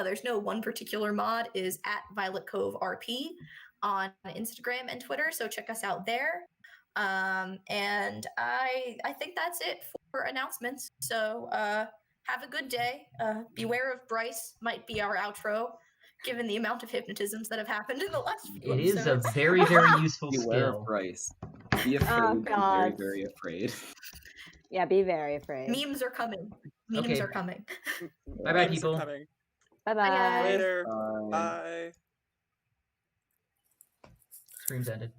there's no one particular mod, is at Violet Cove RP on Instagram and Twitter, so check us out there. And I think that's it for announcements. So have a good day. Beware of Bryce might be our outro, given the amount of hypnotisms that have happened in the last few It is a episodes. very, very useful Beware of skill. Bryce. Be afraid. Oh, Be very, God. very afraid. Yeah, be very afraid. Memes are coming. Memes Okay. are coming. Bye-bye, Memes are people. coming. Bye-bye. Bye, guys. Later. Bye. Bye. Screams ended.